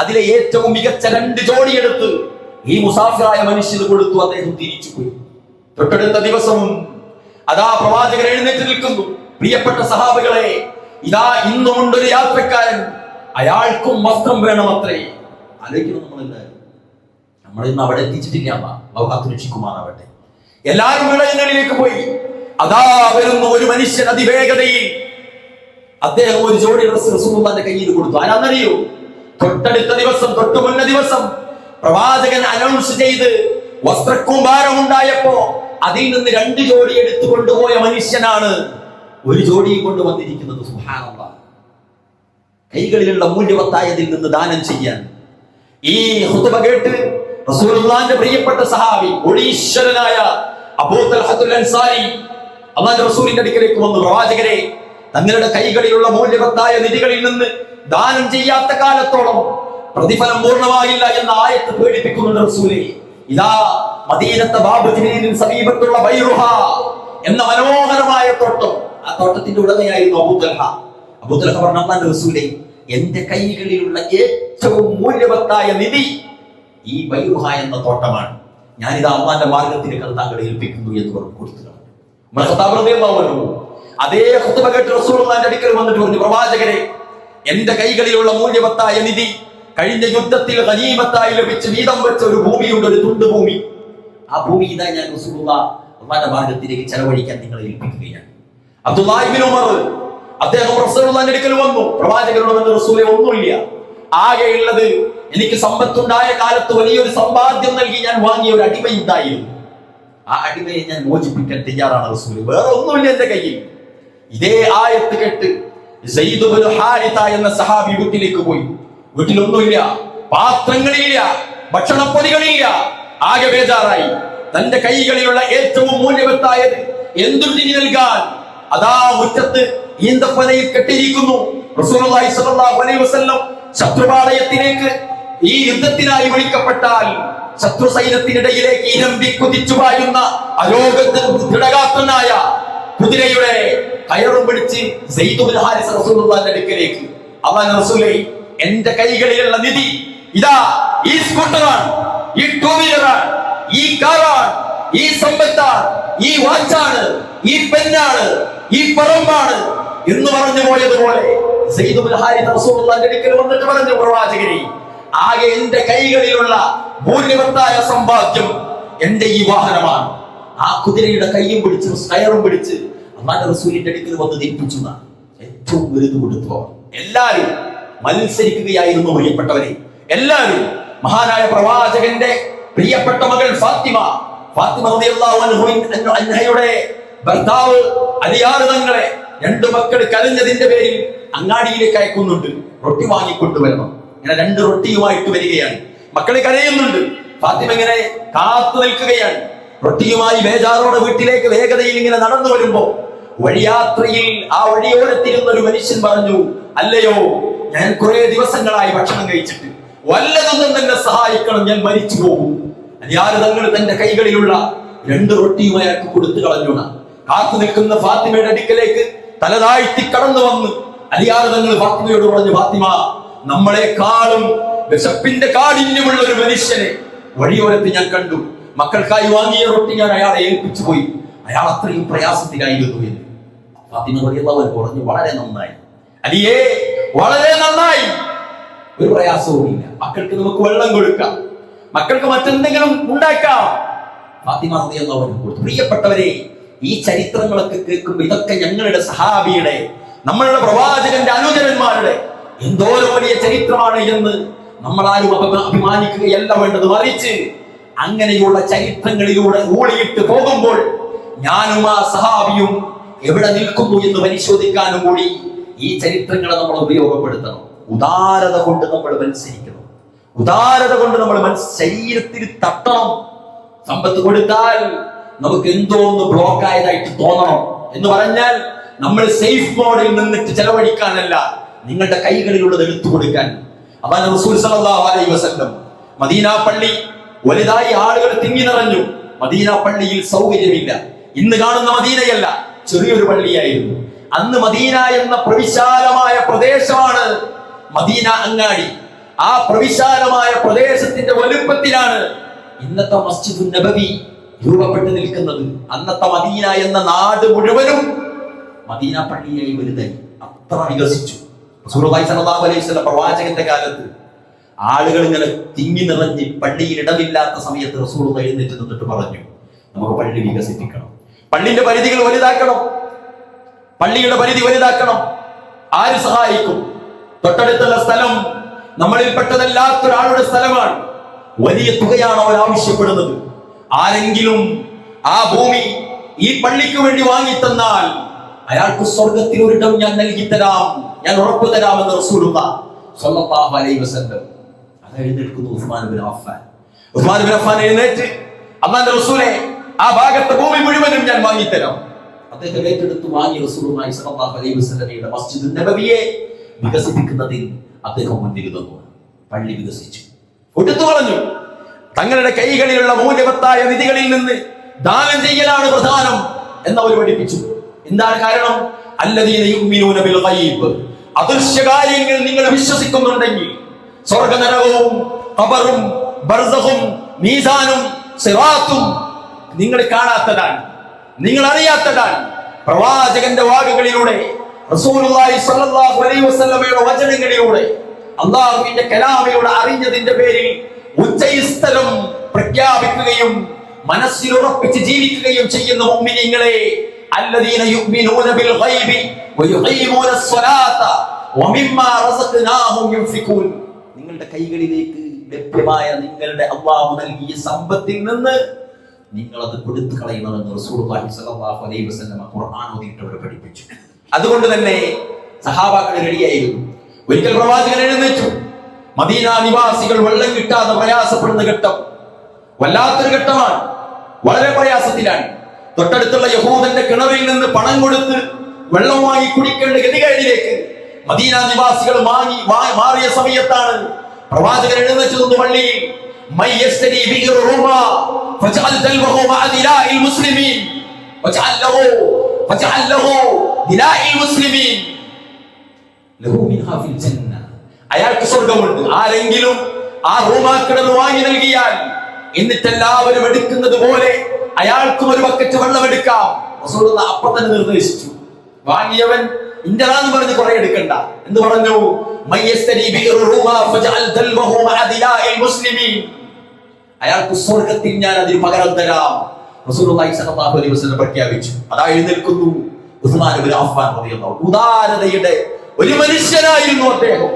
അതിലെ ഏറ്റവും മികച്ച 2 ജോഡി എടുത്ത് ഈ മുസാഫിറായ മനുഷ്യന് കൊടുത്തു. അദ്ദേഹം തിരിച്ചുപോയി. തൊട്ടടുത്ത ദിവസവും അതാ പ്രവാചകൻ എഴുന്നേറ്റ് നിൽക്കുന്നു. പ്രിയപ്പെട്ട സഹാബികളെ, ഇതാ ഇന്നുമുണ്ടൊരു യാത്രക്കാരൻ, അയാൾക്കും വസ്ത്രം വേണമത്രേ. ആലോചിക്കണം നമ്മളെല്ലാവരും. നമ്മളിന്ന് അവിടെ എത്തിച്ചിട്ടില്ല. അല്ലാഹു രക്ഷിക്കുമാറാവട്ടെ. എല്ലാവരും ഇടങ്ങളിലേക്ക് പോയി. അതാ വരുന്നു ഒരു മനുഷ്യൻ അതിവേഗതയിൽ. അദ്ദേഹം ഒരു ജോഡി ഡ്രസ് റസൂലുള്ളാഹിന്റെ കയ്യിൽ കൊടുത്തു. ആരാന്നറിയോ? തൊട്ടടുത്ത ദിവസം, തൊട്ടു മുന്ന ദിവസം പ്രവാചകൻ അനൗൺസ് ചെയ്ത് വസ്ത്രക്കൂമ്പാരം ഉണ്ടായപ്പോ അതിൽ നിന്ന് 2 ജോഡി എടുത്തു കൊണ്ടുപോയ മനുഷ്യനാണ് ഒരു ജോഡിയും കൊണ്ടുവന്നിരിക്കുന്നത്. സുബ്ഹാനല്ലാഹ്. കൈകളിലുള്ള മൂല്യവത്തായതിൽ നിന്ന് ദാനം ചെയ്യാൻ ഈ ഖുതുബ കേട്ട് റസൂലുള്ളാഹിന്റെ പ്രിയപ്പെട്ട സഹാബി ഒളീശ്വരനായ അബൂ തൽഹത്തുൽ അൻസാരി അല്ലാഹുവിന്റെ റസൂലിന്റെ അടുക്കലേക്ക് വന്നു. പ്രവാചകരെ, തങ്ങളുടെ കൈകളിലുള്ള മൂല്യവത്തായ നിധികളിൽ നിന്ന് ദാനം ചെയ്യാത്ത കാലത്തോളം പ്രതിഫലം പൂർണ്ണമായില്ല എന്ന ആയത്ത് പേടിപ്പിക്കുന്നുണ്ട് റസൂലേ. ഇതാ മദീനത്തെ ബാബു ജിബ്രീലിന് സമീപത്തുള്ള ബൈറുഹ എന്ന മനോഹരമായ തോട്ടം, ആ തോട്ടത്തിന്റെ ഉടമയായിരുന്നു അബൂ തൽഹ. അബൂ തൽഹ പറഞ്ഞു, അല്ലാഹുവിന്റെ റസൂലേ, എന്റെ കൈകളിലുള്ള ഏറ്റവും മൂല്യവത്തായ നിധി ഈ ബൈറുഹ എന്ന തോട്ടമാണ്. ഞാനിത് അള്ളാന്റെ മാർഗത്തിലേക്ക് അത് താങ്കളെ ഏൽപ്പിക്കുന്നു എന്ന് പറഞ്ഞു കൊടുത്തു. അതേ ഖുതുബ കേട്ട് റസൂലുള്ളാഹിന്റെ അടുക്കൽ വന്നിട്ട് പറഞ്ഞു, പ്രവാചകരെ, എന്റെ കൈകളിലുള്ള മൂല്യവത്തായ നിധി കഴിഞ്ഞ യുദ്ധത്തിൽ ഗനീമത്തായി ലഭിച്ച് വീതം വെച്ച ഒരു ഭൂമിയുണ്ട്, ഒരു തുണ്ട് ഭൂമി. ആ ഭൂമി ഇതാ ഞാൻ അള്ളാന്റെ മാർഗത്തിലേക്ക് ചെലവഴിക്കാൻ നിങ്ങളെ ഏൽപ്പിക്കുകയാണ്. അബ്ദുല്ലാഹ് ഇബ്നു ഉമർ അദ്ദേഹം റസൂലുള്ളാഹിന്റെ അടുക്കൽ വന്നു. പ്രവാചകരോട്, റസൂലേ, ഒന്നുമില്ല, ആകെയുള്ളത് എനിക്ക് സമ്പത്തുണ്ടായ കാലത്ത് വലിയൊരു സമ്പാദ്യം നൽകി ഞാൻ വാങ്ങിയ ഒരു അടിമയുണ്ടായിരുന്നു. ആ അടിമയെ ഞാൻ മോചിപ്പിക്കാൻ തയ്യാറാണ് റസൂലേ, വേറെ ഒന്നുമില്ല എന്റെ കയ്യിൽ. ഇതേ ആയത്ത് കേട്ട് സയ്യിദ് ഇബ്നു ഹാരിത എന്ന സഹാബി വീട്ടിലേക്ക് പോയി. വീട്ടിലൊന്നുമില്ല, പാത്രങ്ങളില്ല, ഭക്ഷണപ്പൊതികളില്ല, ആകെ ബേജാറായി. തന്റെ കൈകളിലുള്ള ഏറ്റവും മൂല്യവത്തായത് എന്തുണ്ടിനി നൽകാൻ അതാ മുറ്റത്ത് ഈന്തപ്പനയിൽ കെട്ടിയിരിക്കുന്നു. റസൂലുള്ളാഹി സ്വല്ലല്ലാഹു അലൈഹി വസല്ലം ശത്രുപാളയത്തിലേക്ക് ഈ യുദ്ധത്തിനായി വിളിക്കപ്പെട്ടാൽ ശത്രു സൈന്യത്തിനിടയിലേക്ക് ഇരമ്പി കുതിച്ചു പായുന്ന ദൃഢഗാത്രനായ കുതിരയുടെ കയറും പിടിച്ച് സയ്യിദ് ഇബ്നു ഹാരിസ റസൂലുള്ളാഹിന്റെ അടുക്കലേക്ക്, അല്ലാഹുവിന്റെ റസൂലേ, എന്റെ കൈകളിലുള്ള നിധി ഇതാ ഈ സ്കൂട്ടറാണ്, ഈ ടൂ വീലറാണ്, ഈ കാറാണ്, ഈ സമ്പത്താണ്, ഈ വാച്ചാണ്, ഈ പെന്നാണ്, ഈ പറമ്പാണ് എന്ന് പറഞ്ഞു പോയതുപോലെ സയ്യിദ് ഇബ്നു ഹാരിസ റസൂലുള്ളാഹിന്റെ അടുക്കൽ വന്നിട്ട് പറഞ്ഞു, പ്രവാചകരെ, ആകെ എന്റെ കൈകളിലുള്ള മൂല്യവത്തായ സമ്പാദ്യം എന്റെ ഈ വാഹനമാണ്. ആ കുതിരയുടെ കൈയും പിടിച്ച് കയറും പിടിച്ച് അല്ലാഹുവിന്റെ റസൂലിന്റെ അടുക്കൽ വന്ന് ഏൽപ്പിച്ചു. ഏറ്റവും വലുത് കൊടുത്തോ. എല്ലാവരും മത്സരിക്കുകയായിരുന്നു. പ്രിയപ്പെട്ടവരെ, എല്ലാവരും മഹാനായ പ്രവാചകന്റെ പ്രിയപ്പെട്ട മകൾ ഫാത്തിമ റളിയല്ലാഹു അൻഹയുടെ ഭർത്താവ് അലിയാർ തങ്ങളെ 2 മക്കൾ കരഞ്ഞതിന്റെ പേരിൽ അങ്ങാടിയിലേക്ക് അയക്കുന്നുണ്ട്. റൊട്ടി വാങ്ങിക്കൊണ്ടുവരണം. ഇങ്ങനെ 2 റൊട്ടിയുമായിട്ട് വരികയാണ്. മക്കളെ കരയുന്നുണ്ട്. ഫാത്തിമ ഇങ്ങനെ കാത്തു നിൽക്കുകയാണ്. റൊട്ടിയുമായി ബേജാറോടെ വീട്ടിലേക്ക് വേഗതയിൽ ഇങ്ങനെ നടന്നു വരുമ്പോ വഴിയാത്രയിൽ ആ വഴിയോരത്തിരുന്ന ഒരു മനുഷ്യൻ പറഞ്ഞു, അല്ലയോ, ഞാൻ കുറെ ദിവസങ്ങളായി ഭക്ഷണം കഴിച്ചിട്ട് വല്ലതൊന്നും തന്നെ സഹായിക്കണം, ഞാൻ മരിച്ചു പോകും. അലിയാർ തങ്ങൾ തന്റെ കൈകളിലുള്ള 2 റൊട്ടിയുമായി അയാൾക്ക് കൊടുത്തു കളഞ്ഞു. കാത്തു നിൽക്കുന്ന ഫാത്തിമയുടെ അടുക്കലേക്ക് തലതാഴ്ത്തി കടന്നു വന്ന് അലിയാർ തങ്ങൾ ഫാത്തിമയോട് പറഞ്ഞു, ഫാത്തിമ, നമ്മളെക്കാളും വിശപ്പിന്റെ കാഠിന്യമുള്ള ഒരു മനുഷ്യനെ വഴിയോരത്ത് ഞാൻ കണ്ടു. മക്കൾക്കായി വാങ്ങിയ റൊട്ടി ഞാൻ അയാളെ ഏൽപ്പിച്ചു പോയി. അയാൾ അത്രയും പ്രയാസത്തിലായിരുന്നു എന്ന് ഫാത്തിമ റളിയല്ലാഹു അൻഹ പറഞ്ഞു, വളരെ നന്നായി അലിയേ, വളരെ നന്നായി, ഒരു പ്രയാസവും ഇല്ല. മക്കൾക്ക് നമുക്ക് വെള്ളം കൊടുക്കാം, മക്കൾക്ക് മറ്റെന്തെങ്കിലും ഉണ്ടാക്കാം. ഫാത്തിമ റളിയല്ലാഹു അൻഹ കൊടുത്തു. പ്രിയപ്പെട്ടവരെ, ഈ ചരിത്രങ്ങളൊക്കെ കേൾക്കുമ്പോൾ ഇതൊക്കെ ഞങ്ങളുടെ സഹാബിയുടെ, നമ്മളുടെ പ്രവാചകന്റെ അനുചരന്മാരുടെ എന്തോരം വലിയ ചരിത്രമാണ് എന്ന് നമ്മളാരും അഭിമാനിക്കുകയല്ല വേണ്ടത്. മറിച്ച് അങ്ങനെയുള്ള ചരിത്രങ്ങളിലൂടെ ഊളിയിട്ട് പോകുമ്പോൾ ഞാനും ആ സഹാബിയും എവിടെ നിൽക്കുന്നു എന്ന് പരിശോധിക്കാനും കൂടി ഈ ചരിത്രങ്ങളെ നമ്മൾ ഉപയോഗപ്പെടുത്തണം. ഉദാരത കൊണ്ട് നമ്മൾ മത്സരിക്കണം. ഉദാരത കൊണ്ട് നമ്മൾ ശരീരത്തിൽ തട്ടണം. സമ്പത്ത് കൊടുത്താൽ നമുക്ക് എന്തോ ഒന്ന് ബ്ലോക്ക് ആയതായിട്ട് തോന്നണം എന്ന് പറഞ്ഞാൽ നമ്മൾ സേഫ് മോഡിൽ നിന്നിട്ട് ചെലവഴിക്കാനല്ല, നിങ്ങളുടെ കൈകളിലുള്ളത് എടുത്തു കൊടുക്കാൻ. അതാണ് റസൂൽ സല്ലല്ലാഹു അലൈഹി വസല്ലം. മദീന പള്ളി വലുതായി ആളുകൾ തിങ്ങി നിറഞ്ഞു. മദീന പള്ളിയിൽ സൗകര്യമില്ല. ഇന്ന് കാണുന്ന മദീനയല്ല, ചെറിയൊരു പള്ളിയായിരുന്നു. അന്ന് മദീന എന്ന പ്രവിശാലമായ പ്രദേശമാണ് മദീന അങ്ങാടി. ആ പ്രവിശാലമായ പ്രദേശത്തിന്റെ വലുപ്പത്തിലാണ് ഇന്നത്തെ മസ്ജിദുൻ നബവി രൂപപ്പെട്ടു നിൽക്കുന്നത്. അന്നത്തെ മദീന എന്ന നാട് മുഴുവനും മദീന പള്ളിയായി വലുതായി, അത്ര വികസിച്ചു. റസൂലുള്ളാഹി സ്വല്ലല്ലാഹു അലൈഹി വസല്ലം പ്രവാചകന്റെ കാലത്ത് ആളുകൾ ഇങ്ങനെ തിങ്ങി നിറഞ്ഞ് പള്ളിയിൽ ഇടമില്ലാത്ത സമയത്ത് റസൂലുള്ളാഹി എഴുന്നേറ്റ് നിന്നിട്ട് പറഞ്ഞു, നമുക്ക് പള്ളി വികസിപ്പിക്കണം, പള്ളിന്റെ പരിധികൾ വലുതാക്കണം, പള്ളിയുടെ പരിധി വലുതാക്കണം. ആര് സഹായിക്കും? തൊട്ടടുത്തുള്ള സ്ഥലം നമ്മളിൽപ്പെട്ടതല്ലാത്തൊരാളുടെ സ്ഥലമാണ്. വലിയ തുകയാണ് അവർ ആവശ്യപ്പെടുന്നത്. ആരെങ്കിലും ആ ഭൂമി ഈ പള്ളിക്ക് വേണ്ടി വാങ്ങിത്തന്നാൽ അയാൾക്ക് സ്വർഗത്തിൽ ഒരിടം ഞാൻ നൽകി തരാം, ഞാൻ ഉറപ്പു തരാമെന്ന് റസൂലുള്ളാഹി സ്വല്ലല്ലാഹു അലൈഹി വസല്ലം. അത് എഴുന്നേൽക്കുന്നു ഉസ്മാൻ ഇബ്നു അഫ്ഫാൻ. ഉസ്മാൻ ഇബ്നു അഫ്ഫാൻ എഴുന്നേറ്റ്, അല്ലാഹുവിന്റെ റസൂലേ, ആ ഭാഗത്തെ ഭൂമി മുഴുവനും ഞാൻ വാങ്ങിത്തരാം. അദ്ദേഹം ഏറ്റെടുത്ത് വാങ്ങി റസൂലുള്ളാഹി സ്വല്ലല്ലാഹു അലൈഹി വസല്ലമയുടെ മസ്ജിദ് നബവിയെ വികസിപ്പിക്കുന്നതിൽ അദ്ദേഹം മുന്നിൽ നിന്നു. പള്ളി വികസിച്ചു, കൊടുത്തു കളഞ്ഞു. തങ്ങളുടെ കൈകളിലുള്ള മൂല്യവത്തായ നിധികളിൽ നിന്ന് ദാനം ചെയ്യലാണ് പ്രധാനം എന്നവർ പഠിപ്പിച്ചു. എന്താണ് കാരണം? അല്ലദീന യുഅ്മിനൂന ബിൽ ഗൈബ്, അദൃശ്യ കാര്യങ്ങൾ നിങ്ങൾ വിശ്വസിക്കുന്നുണ്ടെങ്കിൽ സ്വർഗ്ഗനരകവും ഖബറും ബർസഖും മീസാനും സിറാത്തും നിങ്ങൾ കാണാത്തതാണ്, നിങ്ങൾ അറിയാത്തതാണ്. പ്രവാചകന്റെ വാക്കുകളിലൂടെ, റസൂലുള്ളാഹി സ്വല്ലല്ലാഹു അലൈഹി വസല്ലമയുടെ വചനങ്ങളിലൂടെ, അല്ലാഹുവിന്റെ കലാമിലൂടെ അറിഞ്ഞതിന്റെ പേരിൽ ഉച്ചസ്ഥലം പ്രഖ്യാപിക്കുകയും മനസ്സിൽ ഉറപ്പിച്ച് ജീവിക്കുകയും ചെയ്യുന്ന മുഅ്മിനീങ്ങളെ, അല്ലദീന യുഅ്മിനൂന ബിൽ ഗൈബി വയുഖീമൂന സ്വലാത്ത വമിമ്മാ റസഖ്നാഹും യുൻഫിഖൂൻ. നിങ്ങളുടെ കൈകളിലേക്ക് ലഭ്യമായ നിങ്ങളുടെ അല്ലാഹു നൽകിയ സമ്പത്തിൽ നിന്ന് നിങ്ങൾ അത് കൊടുത്തു കളയണമെന്ന് റസൂലുള്ളാഹി സ്വല്ലല്ലാഹു അലൈഹി വസല്ലം ഖുർആൻ ഓതിയിട്ട് പഠിപ്പിച്ചു. അതുകൊണ്ട് തന്നെ സഹാബാക്കൾ റെഡിയായിരുന്നു. ഒരിക്കൽ പ്രവാചകൻ എഴുന്നേറ്റു. മദീന നിവാസികൾ വെള്ളം കിട്ടാതെ പ്രയാസപ്പെടുന്ന ഘട്ടം വല്ലാത്തൊരു ഘട്ടമാണ്, വളരെ പ്രയാസത്തിലാണ്. തൊട്ടടുത്തുള്ള യഹൂദന്റെ കിണറിൽ നിന്ന് പണം കൊടുത്ത് വെള്ളം വാങ്ങി കുടിക്കേണ്ട ഗതികേടിലേക്ക് മദീന നിവാസികൾ മാറിയ സമയത്താണ് പ്രവാചകൻ എഴുന്നേറ്റ് നിന്ന് പള്ളിയിൽ അയാൾക്ക് സ്വർഗമുണ്ട്. ആരെങ്കിലും ആ റൂമാക്കിടന്ന് വാങ്ങി നൽകിയാൽ എന്നിട്ട് എല്ലാവരും എടുക്കുന്നത് പോലെ അയാൾക്കും ഒരു ബക്കറ്റ് വെള്ളം എടുക്കാം. റസൂലുള്ളാഹി അപ്പോൾ തന്നെ നിർദ്ദേശിച്ചു. വാങ്ങിയവൻ ഇന്ററാന്ന് പറഞ്ഞ് കുറെ എടുക്കണ്ട എന്ന് പറഞ്ഞു. അയാൾക്ക് സ്വർഗത്തിൽ ഞാൻ അതിന് പകരം തരാം റസൂലുള്ളാഹി സ്വല്ലല്ലാഹു അലൈഹി വസല്ലം പ്രഖ്യാപിച്ചു. അതാ എഴുന്നേൽക്കുന്നു ഉസ്മാൻ ഇബ്നു അഫ്ഫാൻ റളിയല്ലാഹു അൻഹു. ഉദാരതയുടെ ഒരു മനുഷ്യനായിരുന്നു അദ്ദേഹം.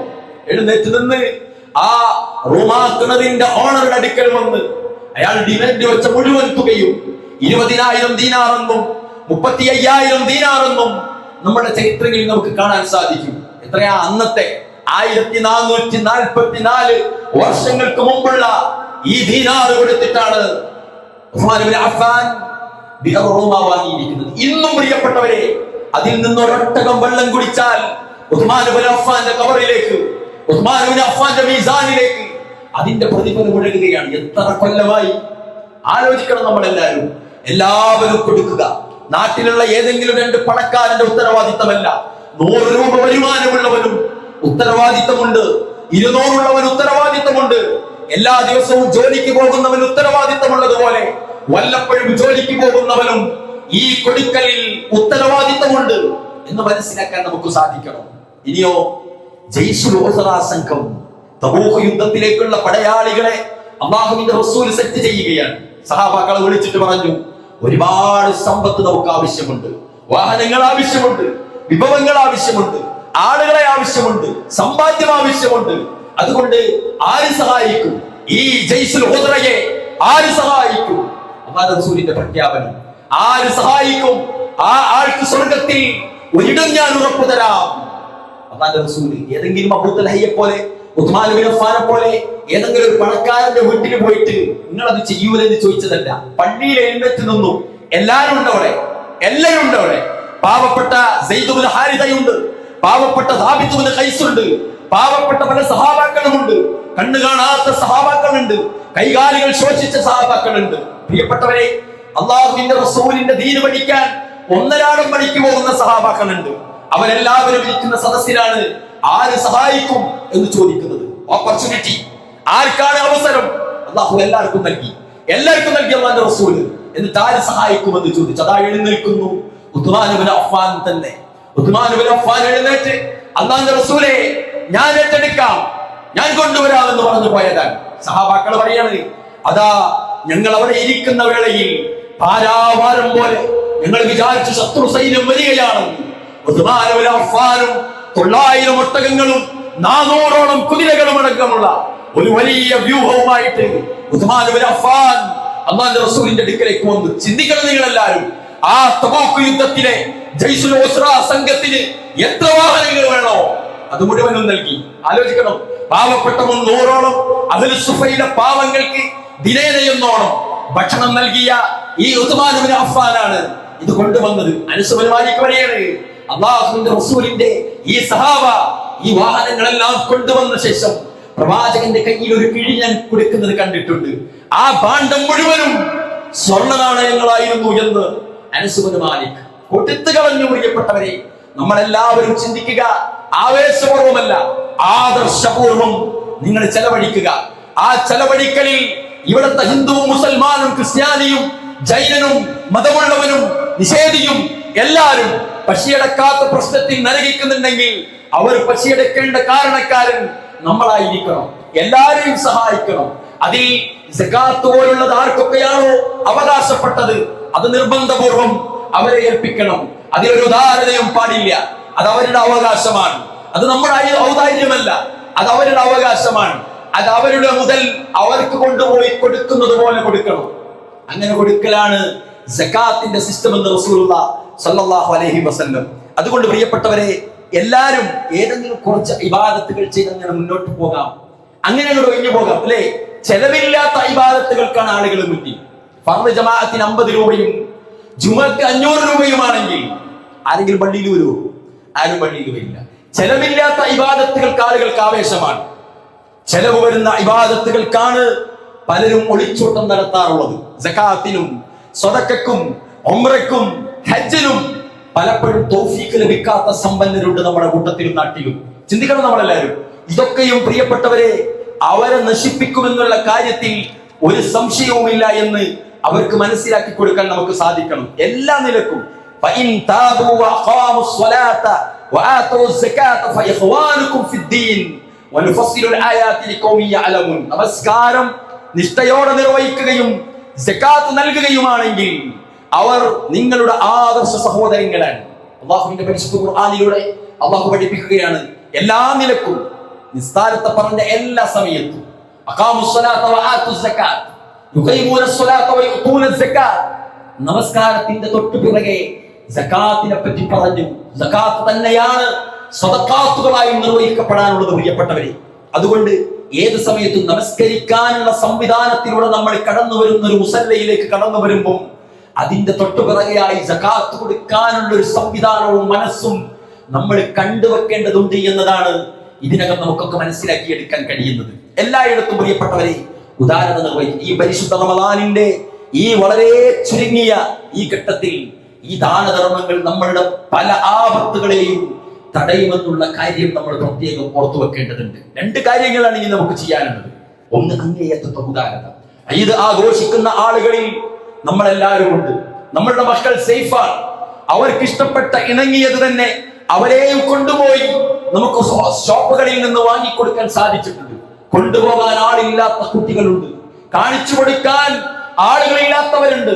എഴുന്നേറ്റ് നിന്ന് ആ റൂമാ കിണറിന്റെ ഓണറുടെ അടുക്കൽ വന്ന് അയാൾ ഡിമാൻഡ് വെച്ച മുഴുവൻ തുകയും 20,000 ദീനാറെന്നും 35,000 ദീനാറെന്നും നമ്മുടെ ചരിത്രങ്ങളിൽ നമുക്ക് കാണാൻ സാധിക്കും. എത്രയാ അന്നത്തെ 1444 വർഷങ്ങൾക്ക് മുമ്പുള്ള ഈ ദീനാറ് കൊടുത്തിട്ടാണ് ഉസ്മാൻ ഇബ്നു അഫ്ഫാൻ റൂമ വാങ്ങിയിരിക്കുന്നത്. ഇന്നും പ്രിയപ്പെട്ടവരെ, അതിൽ നിന്ന് ഒരൊട്ടകം വെള്ളം കുടിച്ചാൽ ഉസ്മാൻ ഇബ്നു അഫ്ഫാന്റെ ഖബറിലേക്ക്, ഉസ്മാൻ ഇബ്നു അഫ്ഫാന്റെ മീസാനിലേക്ക് അതിന്റെ പ്രതിഫലം ഒഴുകുകയാണ്. എത്ര കൊല്ലമായി ആലോചിക്കണം നമ്മളെല്ലാവരും. എല്ലാവരും കൊടുക്കുക. നാട്ടിലുള്ള ഏതെങ്കിലും 2 പണക്കാരന്റെ ഉത്തരവാദിത്തമല്ല. 100 രൂപ വരുമാനമുള്ളവനും ഉത്തരവാദിത്തമുണ്ട്, 200 ഉള്ളവൻ ഉത്തരവാദിത്തമുണ്ട്. എല്ലാ ദിവസവും ജോലിക്ക് പോകുന്നവൻ ഉത്തരവാദിത്തമുള്ളതുപോലെ വല്ലപ്പോഴും ജോലിക്ക് പോകുന്നവനും ഈ കൊടുക്കലിൽ ഉത്തരവാദിത്തമുണ്ട് എന്ന് മനസ്സിലാക്കാൻ നമുക്ക് സാധിക്കണം. ഇനിയോ ജയ്ഷുൽ ഉസ്റ സംഘം തബൂക്ക് യുദ്ധത്തിലേക്കുള്ള പടയാളികളെ അല്ലാഹുവിന്റെ റസൂൽ സെറ്റ് ചെയ്യുകയാണ്. സഹാബാക്കളെ വിളിച്ചിട്ട് പറഞ്ഞു, ഒരുപാട് സമ്പത്ത് നമുക്ക് ആവശ്യമുണ്ട്, വാഹനങ്ങൾ ആവശ്യമുണ്ട്, വിഭവങ്ങൾ ആവശ്യമുണ്ട്, ആളുകളെ ആവശ്യമുണ്ട്, സമ്പാദ്യം ആവശ്യമുണ്ട്. അതുകൊണ്ട് ആര് സഹായിക്കും? ഈ ജയ്ഷുൽ ഉസ്റയെ ആര് സഹായിക്കും? അല്ലാഹുവിന്റെ റസൂലിന്റെ പ്രഖ്യാപനം. ആര് സഹായിക്കും? ആ ആൾക്ക് സ്വർഗത്തിൽ ഒരിടം ഞാൻ ഉറപ്പു തരാം. അല്ലാഹുവിന്റെ റസൂൽ ഏതെങ്കിലും അബൂ തൽഹയെ പോലെ, ഉസ്മാൻ ഇബ്നു അഫ്ഫാനെ പോലെ ഏതെങ്കിലും ഒരു പണക്കാരന്റെ വീട്ടിൽ പോയിട്ട് നിങ്ങൾ അത് ചെയ്യൂലെന്ന് ചോദിച്ചതല്ല. പള്ളിയിൽ എഴുന്നേറ്റ് നിന്നു. എല്ലാവരും ഉണ്ട് അവിടെ, എല്ലാവരും ഉണ്ട് അവിടെ. പാവപ്പെട്ട സയ്യിദ് ഇബ്നു ഹാരിസയുണ്ട്, പാവപ്പെട്ട സാബിത്ത് ഇബ്നു ഖൈസ് ഉണ്ട്, പാവപ്പെട്ട പല സഹാബാക്കളുമുണ്ട്, കണ്ണു കാണാത്ത സഹാബാക്കളുണ്ട്, കൈകാലുകൾ ശോഷിച്ച സഹാബാക്കളുണ്ട്. പ്രിയപ്പെട്ടവരെ, അല്ലാഹുവിന്റെ റസൂലിന്റെ ദീന് പഠിക്കാൻ 1 പണിക്ക് പോകുന്ന സഹാബാക്കളുണ്ട്. അവരെല്ലാവരും ഇരിക്കുന്ന സദസ്സിലാണ് ആര് സഹായിക്കും എന്ന് ചോദിക്കുന്നത്. ഓപ്പർച്യൂണിറ്റി, ആർക്കാണ് അവസരം? അല്ലാഹു എല്ലാവർക്കും നൽകി, എല്ലാവർക്കും നൽകി അല്ലാഹുവിന്റെ റസൂൽ. എന്നിട്ട് ആര് സഹായിക്കുമെന്ന് ചോദിച്ചു. അതാ എഴുന്നേൽക്കുന്നു ഉസ്മാൻ ഇബ്നു അഫ്ഫാൻ തന്നെ. ഉസ്മാൻ ഇബ്നു അഫ്ഫാൻ എഴുന്നേറ്റ്, അല്ലാഹുവിന്റെ റസൂലേ, ഞാൻ ഏറ്റെടുക്കാം, ഞാൻ കൊണ്ടുവരാമെന്ന് പറഞ്ഞു പോയതാണ്. സഹാബാക്കൾ പറയാണ്, അതാ ഞങ്ങൾ അവിടെ ഇരിക്കുന്ന വേളയിൽ പാരാവാരം പോലെ ഞങ്ങൾ വിചാരിച്ചു ശത്രു സൈന്യം വരികയാണെന്ന്. ഉസ്മാൻ ഇബ്നു അഫ്ഫാനും 900 ഒട്ടകങ്ങളും 400ഓളം കുതിരകളും അടക്കമുള്ള ഒരു വലിയ വ്യൂഹവുമായിട്ട് ഉസ്മാൻ ഇബ്നു അഫ്ഫാൻ അല്ലാഹുവിന്റെ റസൂലിന്റെ അടുക്കലേക്ക് വന്നു. ചിന്തിക്കണം നിങ്ങളെല്ലാവരും, ആ തബൂക്ക് യുദ്ധത്തിലെ ജയ്സുൽ ഉസ്റ സംഘത്തിന് എത്ര വാഹനങ്ങൾ വേണോ അത് മുഴുവനും നൽകി. ആലോചിക്കണം, പാവപ്പെട്ട 300ഓളം അഹ്ലു സുഫയിലെ പാവങ്ങൾക്ക് ദിനേനയെന്നോണം ഭക്ഷണം നൽകിയ ഈ ഉസ്മാൻ ഇബ്നു അഫ്ഫാനാണ് ഇത് കൊണ്ടുവന്നത്. അനസ് ഇബ്നു മാലിക് പറയാണ്, അല്ലാഹുവിന്റെ റസൂലിന്റെ ഈ സഹാബ ഈ വാഹനങ്ങളെല്ലാം കൊണ്ടുവന്ന ശേഷം പ്രവാചകന്റെ കയ്യിൽ ഒരു കിഴി ഞാൻ കൊടുക്കുന്നത് കണ്ടിട്ടുണ്ട്. ആ ഭാണ്ഡം മുഴുവനും സ്വർണ്ണ നാണയങ്ങളായിരുന്നു എന്ന് അനസ് ഇബ്നു മാലിക് കൊടുത്തു കളഞ്ഞു. പ്രിയപ്പെട്ടവരെ, നമ്മളെല്ലാവരും ചിന്തിക്കുക, ആവേശപൂർവമല്ല, ആദർശപൂർവം നിങ്ങൾ ചെലവഴിക്കുക. ആ ചെലവഴിക്കലിൽ ഇവിടുത്തെ ഹിന്ദുവും മുസൽമാനും ക്രിസ്ത്യാനിയും ജൈനനും മതമുള്ളവനും നിഷേധിയും എല്ലാവരും പശിയടക്കാത്ത പ്രശ്നത്തിൽ നരകിക്കുന്നുണ്ടെങ്കിൽ അവർ പശിയടക്കേണ്ട കാരണക്കാരൻ നമ്മളായിരിക്കണം. എല്ലാവരെയും സഹായിക്കണം. അതിൽ സകാത്ത് പോലുള്ളത് ആർക്കൊക്കെയാണോ അവകാശപ്പെട്ടത് അത് നിർബന്ധപൂർവം അവരെ ഏൽപ്പിക്കണം. അതിലൊരു ഉദാരതയും പാടില്ല. അത് അവരുടെ അവകാശമാണ്. അത് നമ്മുടെ ഔദാര്യമല്ല, അത് അവരുടെ അവകാശമാണ്. അത് അവരുടെ മുതൽ അവർക്ക് കൊണ്ടുപോയി കൊടുക്കുന്നത് പോലെ കൊടുക്കണം. അങ്ങനെ കൊടുക്കലാണ് സകാത്തിന്റെ സിസ്റ്റം എന്ന് റസൂലുള്ളാഹി സ്വല്ലല്ലാഹു അലൈഹി വസല്ലം. അതുകൊണ്ട് പ്രിയപ്പെട്ടവരെ, എല്ലാരും ഏതെങ്കിലും കുറച്ച് ഇബാദത്തുകൾ ചെയ്ത് അങ്ങനെ മുന്നോട്ട് പോകാം, അങ്ങനെ ഒഴിഞ്ഞു പോകാം, അല്ലെ? ചെലവില്ലാത്ത ഇബാദത്തുകൾക്കാണ് ആളുകൾ മുന്നിൽ. ഫർദ് ജമാഅത്തിന് 50 രൂപയും ജുമക്ക് 500 രൂപയുമാണെങ്കിൽ ആരെങ്കിലും പള്ളിയിൽ വരുമോ? ആരും പള്ളിയിൽ വരില്ല. ചെലവില്ലാത്ത ഇബാദത്തുകൾക്ക് ആളുകൾക്ക് ആവേശമാണ്. ചെലവ് വരുന്ന ഇബാദത്തുകൾക്കാണ് പലരും ഒളിച്ചോട്ടം നടത്താറുള്ളത്. സകാത്തിനും സ്വതക്കക്കും ഉംറയ്ക്കും ഹജ്ജിനും പലപ്പോഴും തൗഫീഖ് ലഭിക്കാത്ത സമ്പന്നരുണ്ട് നമ്മുടെ കൂട്ടത്തിലും നാട്ടിലും. ചിന്തിക്കണം നമ്മളെല്ലാവരും. ഇതൊക്കെയും പ്രിയപ്പെട്ടവരെ അവരെ നശിപ്പിക്കുമെന്നുള്ള കാര്യത്തിൽ ഒരു സംശയവുമില്ല എന്ന് അവർക്ക് മനസ്സിലാക്കി കൊടുക്കാൻ നമുക്ക് സാധിക്കണം. എല്ലാ നിലക്കും നമസ്കാരം നിഷ്ഠയോടെ നിർവഹിക്കുകയും സകാത്ത് നൽകുകയുമാണെങ്കിൽ അവർ നിങ്ങളുടെ ആദർശ സഹോദരങ്ങളാണ്. അല്ലാഹുവിന്റെ പരിശുദ്ധ ഖുർആനിലൂടെ അല്ലാഹു പഠിപ്പിക്കുകയാണ്, എല്ലാ നിലക്കും നിസ്കാരത്തെ പറഞ്ഞ എല്ലാ സമയത്തും നമസ്കാരത്തിന്റെ തൊട്ടു പിറകെ സകാത്തിനെ പറ്റി പറഞ്ഞു. സകാത്ത് തന്നെയാണ് സദഖാത്തുകളായി നിർവഹിക്കപ്പെടാനുള്ളത് പ്രിയപ്പെട്ടവരെ. അതുകൊണ്ട് ഏത് സമയത്തും നമസ്കരിക്കാനുള്ള സംവിധാനത്തിലൂടെ നമ്മൾ കടന്നു വരുന്ന ഒരു മുസല്ലയിലേക്ക് കടന്നു വരുമ്പോൾ അതിന്റെ തൊട്ടു പിറകെയായി സകാത്ത് കൊടുക്കാനുള്ള ഒരു സംവിധാനവും മനസ്സും നമ്മൾ കണ്ടുവെക്കേണ്ടതുണ്ട് എന്നതാണ് ഇതിനകം നമുക്കൊക്കെ മനസ്സിലാക്കിയെടുക്കാൻ കഴിയുന്നത്. എല്ലായിടത്തും പ്രിയപ്പെട്ടവരെ ഉദാഹരണം നിർവഹിക്കും. ഈ പരിശുദ്ധ റമദാനിന്റെ ഈ വളരെ ചുരുങ്ങിയ ഈ ഘട്ടത്തിൽ ഈ ദാനധർമ്മങ്ങൾ നമ്മളുടെ പല ആപത്തുകളെയും തടയുമെന്നുള്ള കാര്യം നമ്മൾ പ്രത്യേകം ഓർത്തു വെക്കേണ്ടതുണ്ട്. 2 കാര്യങ്ങളാണ് ഇനി നമുക്ക് ചെയ്യാനുള്ളത്. ഒന്ന്, അങ്ങേയറ്റത്തെ ഉദാരത. ഇത് ആഘോഷിക്കുന്ന ആളുകളിൽ നമ്മളെല്ലാവരും ഉണ്ട്. നമ്മളുടെ മക്കൾ സേഫാണ്. അവർക്ക് ഇഷ്ടപ്പെട്ട ഇണങ്ങിയത് തന്നെ അവരെയും കൊണ്ടുപോയി നമുക്ക് ഷോപ്പുകളിൽ നിന്ന് വാങ്ങിക്കൊടുക്കാൻ സാധിച്ചിട്ടുണ്ട്. കൊണ്ടുപോകാൻ ആളില്ലാത്ത കുട്ടികളുണ്ട്, കാണിച്ചു കൊടുക്കാൻ ആളുകളില്ലാത്തവരുണ്ട്,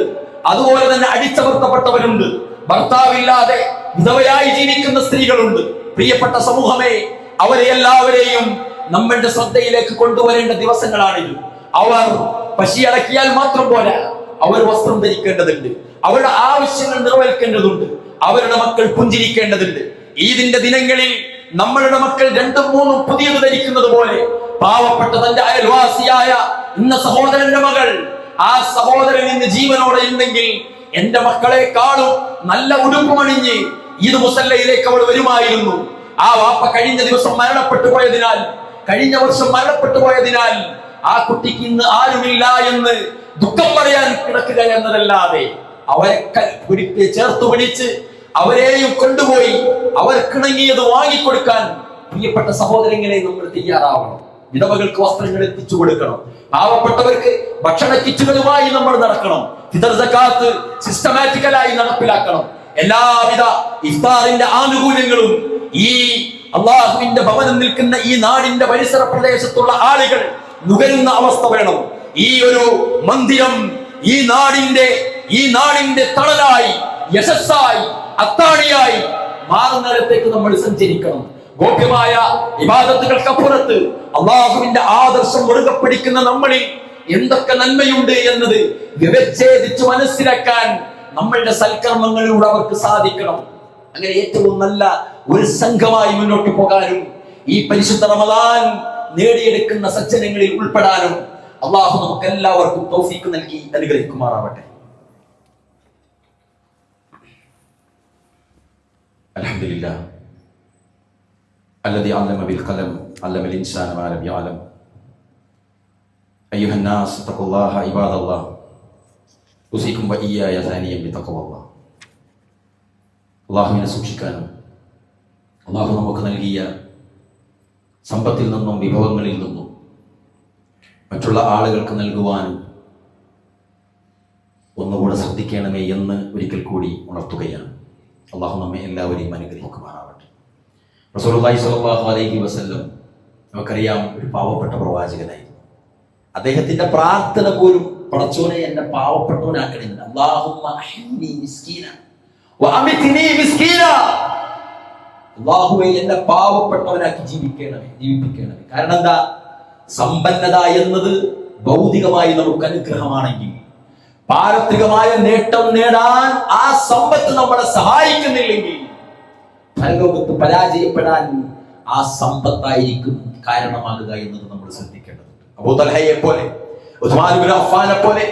അതുപോലെ തന്നെ അടിച്ചമർത്തപ്പെട്ടവരുണ്ട്, ഭർത്താവില്ലാതെ വിധവയായി ജീവിക്കുന്ന സ്ത്രീകളുണ്ട്. പ്രിയപ്പെട്ട സമൂഹമേ, അവരെ എല്ലാവരെയും നമ്മളുടെ ശ്രദ്ധയിലേക്ക് കൊണ്ടുവരേണ്ട ദിവസങ്ങളാണിത്. അവർ പശിയടക്കിയാൽ മാത്രം പോരാ, അവർ വസ്ത്രം ധരിക്കേണ്ടതുണ്ട്, അവരുടെ ആവശ്യങ്ങൾ നിർവഹിക്കേണ്ടതുണ്ട്, അവരുടെ മക്കൾ പുഞ്ചിരിക്കേണ്ടതുണ്ട്. ഈദിന്റെ ദിനങ്ങളിൽ നമ്മളുടെ മക്കൾ 2ഉം 3ഉം പുതിയത് ധരിക്കുന്നത് പോലെ പാവപ്പെട്ട തന്റെ അയൽവാസിയായ ഇന്ന സഹോദരന്റെ മകൾ, ആ സഹോദരൻ ഇന്ന് ജീവനോടെ ഉണ്ടെങ്കിൽ എന്റെ മക്കളെക്കാളും നല്ല ഉടുപ്പുമണിഞ്ഞ് ഈദ് മുസല്ലയിലേക്ക് അവൾ വരുമായിരുന്നു. ആ വാപ്പ കഴിഞ്ഞ ദിവസം മരണപ്പെട്ടു പോയതിനാൽ, കഴിഞ്ഞ വർഷം മരണപ്പെട്ടു പോയതിനാൽ ആ കുട്ടിക്ക് ഇന്ന് ആരുമില്ല എന്ന് ദുഃഖം പറയാൻ കിടക്കുക എന്നതല്ലാതെ അവരെ ചേർത്ത് പിടിച്ച് അവരെയും കൊണ്ടുപോയി അവർക്കിണങ്ങിയത് വാങ്ങിക്കൊടുക്കാൻ പ്രിയപ്പെട്ട സഹോദരങ്ങളെ നമ്മൾ തയ്യാറാവണം. വിധവകൾക്ക് വസ്ത്രങ്ങൾ എത്തിച്ചു കൊടുക്കണം. പാവപ്പെട്ടവർക്ക് ഭക്ഷണ കിറ്റുകളുമായി നമ്മൾ നടക്കണം. ഫിത്ർ സകാത്ത് സിസ്റ്റമാറ്റിക്കലായി നടപ്പിലാക്കണം. എല്ലാവിധ ഇഫ്താറിന്റെ ആനുകൂല്യങ്ങളും ഈ അള്ളാഹുവിന്റെ ഭവനം നിൽക്കുന്ന ഈ നാടിന്റെ പരിസര പ്രദേശത്തുള്ള ആളുകൾ നുകരുന്ന അവസ്ഥ വേണം. ഈ ഒരു മന്ദിരം ഈ നാടിന്റെ തണലായി, യശസ്സായി, അത്താണിയായി മാറുന്നിടത്തേക്ക് നമ്മൾ സഞ്ചരിക്കണം. ഗോപ്യമായ ഇബാദത്തുകൾക്കപ്പുറത്ത് അള്ളാഹുവിന്റെ ആദർശം മുറുകെ പിടിക്കുന്ന നമ്മളിൽ എന്തൊക്കെ നന്മയുണ്ട് എന്നത് വിവേചിച്ച് മനസ്സിലാക്കാൻ നമ്മളുടെ സൽക്കർമ്മങ്ങളിലൂടെ അവർക്ക് സാധിക്കണം. അങ്ങനെ ഏറ്റവും നല്ല ഒരു സംഘമായി മുന്നോട്ട് പോകാനും ഈ പരിശുദ്ധ റമദാൻ നേടിയെടുക്കുന്ന സജ്ജനങ്ങളിൽ ഉൾപ്പെടാനും അള്ളാഹു നമുക്ക് എല്ലാവർക്കും തൗഫീഖ് നൽകി അനുഗ്രഹിക്കുമാറാവട്ടെ. അൽഹംദുലില്ലാഹ് الذي علم بالقلم علم الإنسان ما لم يعلم أيها الناس اتقوا الله عباد الله أوصيكم وإياي ثانيا بتقوى الله. അള്ളാഹുവിനെ സൂക്ഷിക്കാനും അള്ളാഹു നമുക്ക് നൽകിയ സമ്പത്തിൽ നിന്നും വിഭവങ്ങളിൽ നിന്നും മറ്റുള്ള ആളുകൾക്ക് നൽകുവാനും ഒന്നുകൂടെ ശ്രദ്ധിക്കണമേ എന്ന് ഒരിക്കൽ കൂടി ഉണർത്തുകയാണ്. അള്ളാഹു നമ്മെ എല്ലാവരെയും അനുഗ്രഹിക്കുമാറാവട്ടെ. റസൂലുള്ളാഹി സ്വല്ലല്ലാഹു അലൈഹി വസല്ലം നമുക്കറിയാം, ഒരു പാവപ്പെട്ട പ്രവാചകനായിരുന്നു. അദ്ദേഹത്തിന്റെ പ്രാർത്ഥന പോലും പടച്ചോനെ എന്നെ പാവപ്പെട്ടവനാക്കണേ, അല്ലാഹുമ്മ അഹ്നി മിസ്കീന വഅമിത്നി മിസ്കീന, അല്ലാഹുവേ എന്നെ പാവപ്പെട്ടവനാക്കി ജീവിപ്പിക്കണമേ. കാരണം എന്താ? സമ്പന്നത എന്നത് ഭൗതികമായി നമുക്ക് അനുഗ്രഹമാണെങ്കിൽ പാരത്രികമായ നേട്ടം നേടാൻ ആ സമ്പത്ത് നമ്മളെ സഹായിക്കുന്നില്ലെങ്കിൽ പരലോകത്ത് പരാജയപ്പെടാൻ ആ സമ്പത്തായിരിക്കും കാരണമാകുക എന്നത് നമ്മൾ ശ്രദ്ധിക്കേണ്ടതുണ്ട്. അബൂ തൽഹയെ പോലെ, ഉസ്മാൻ ഇബ്നു അഫ്ഫാനെ പോലെ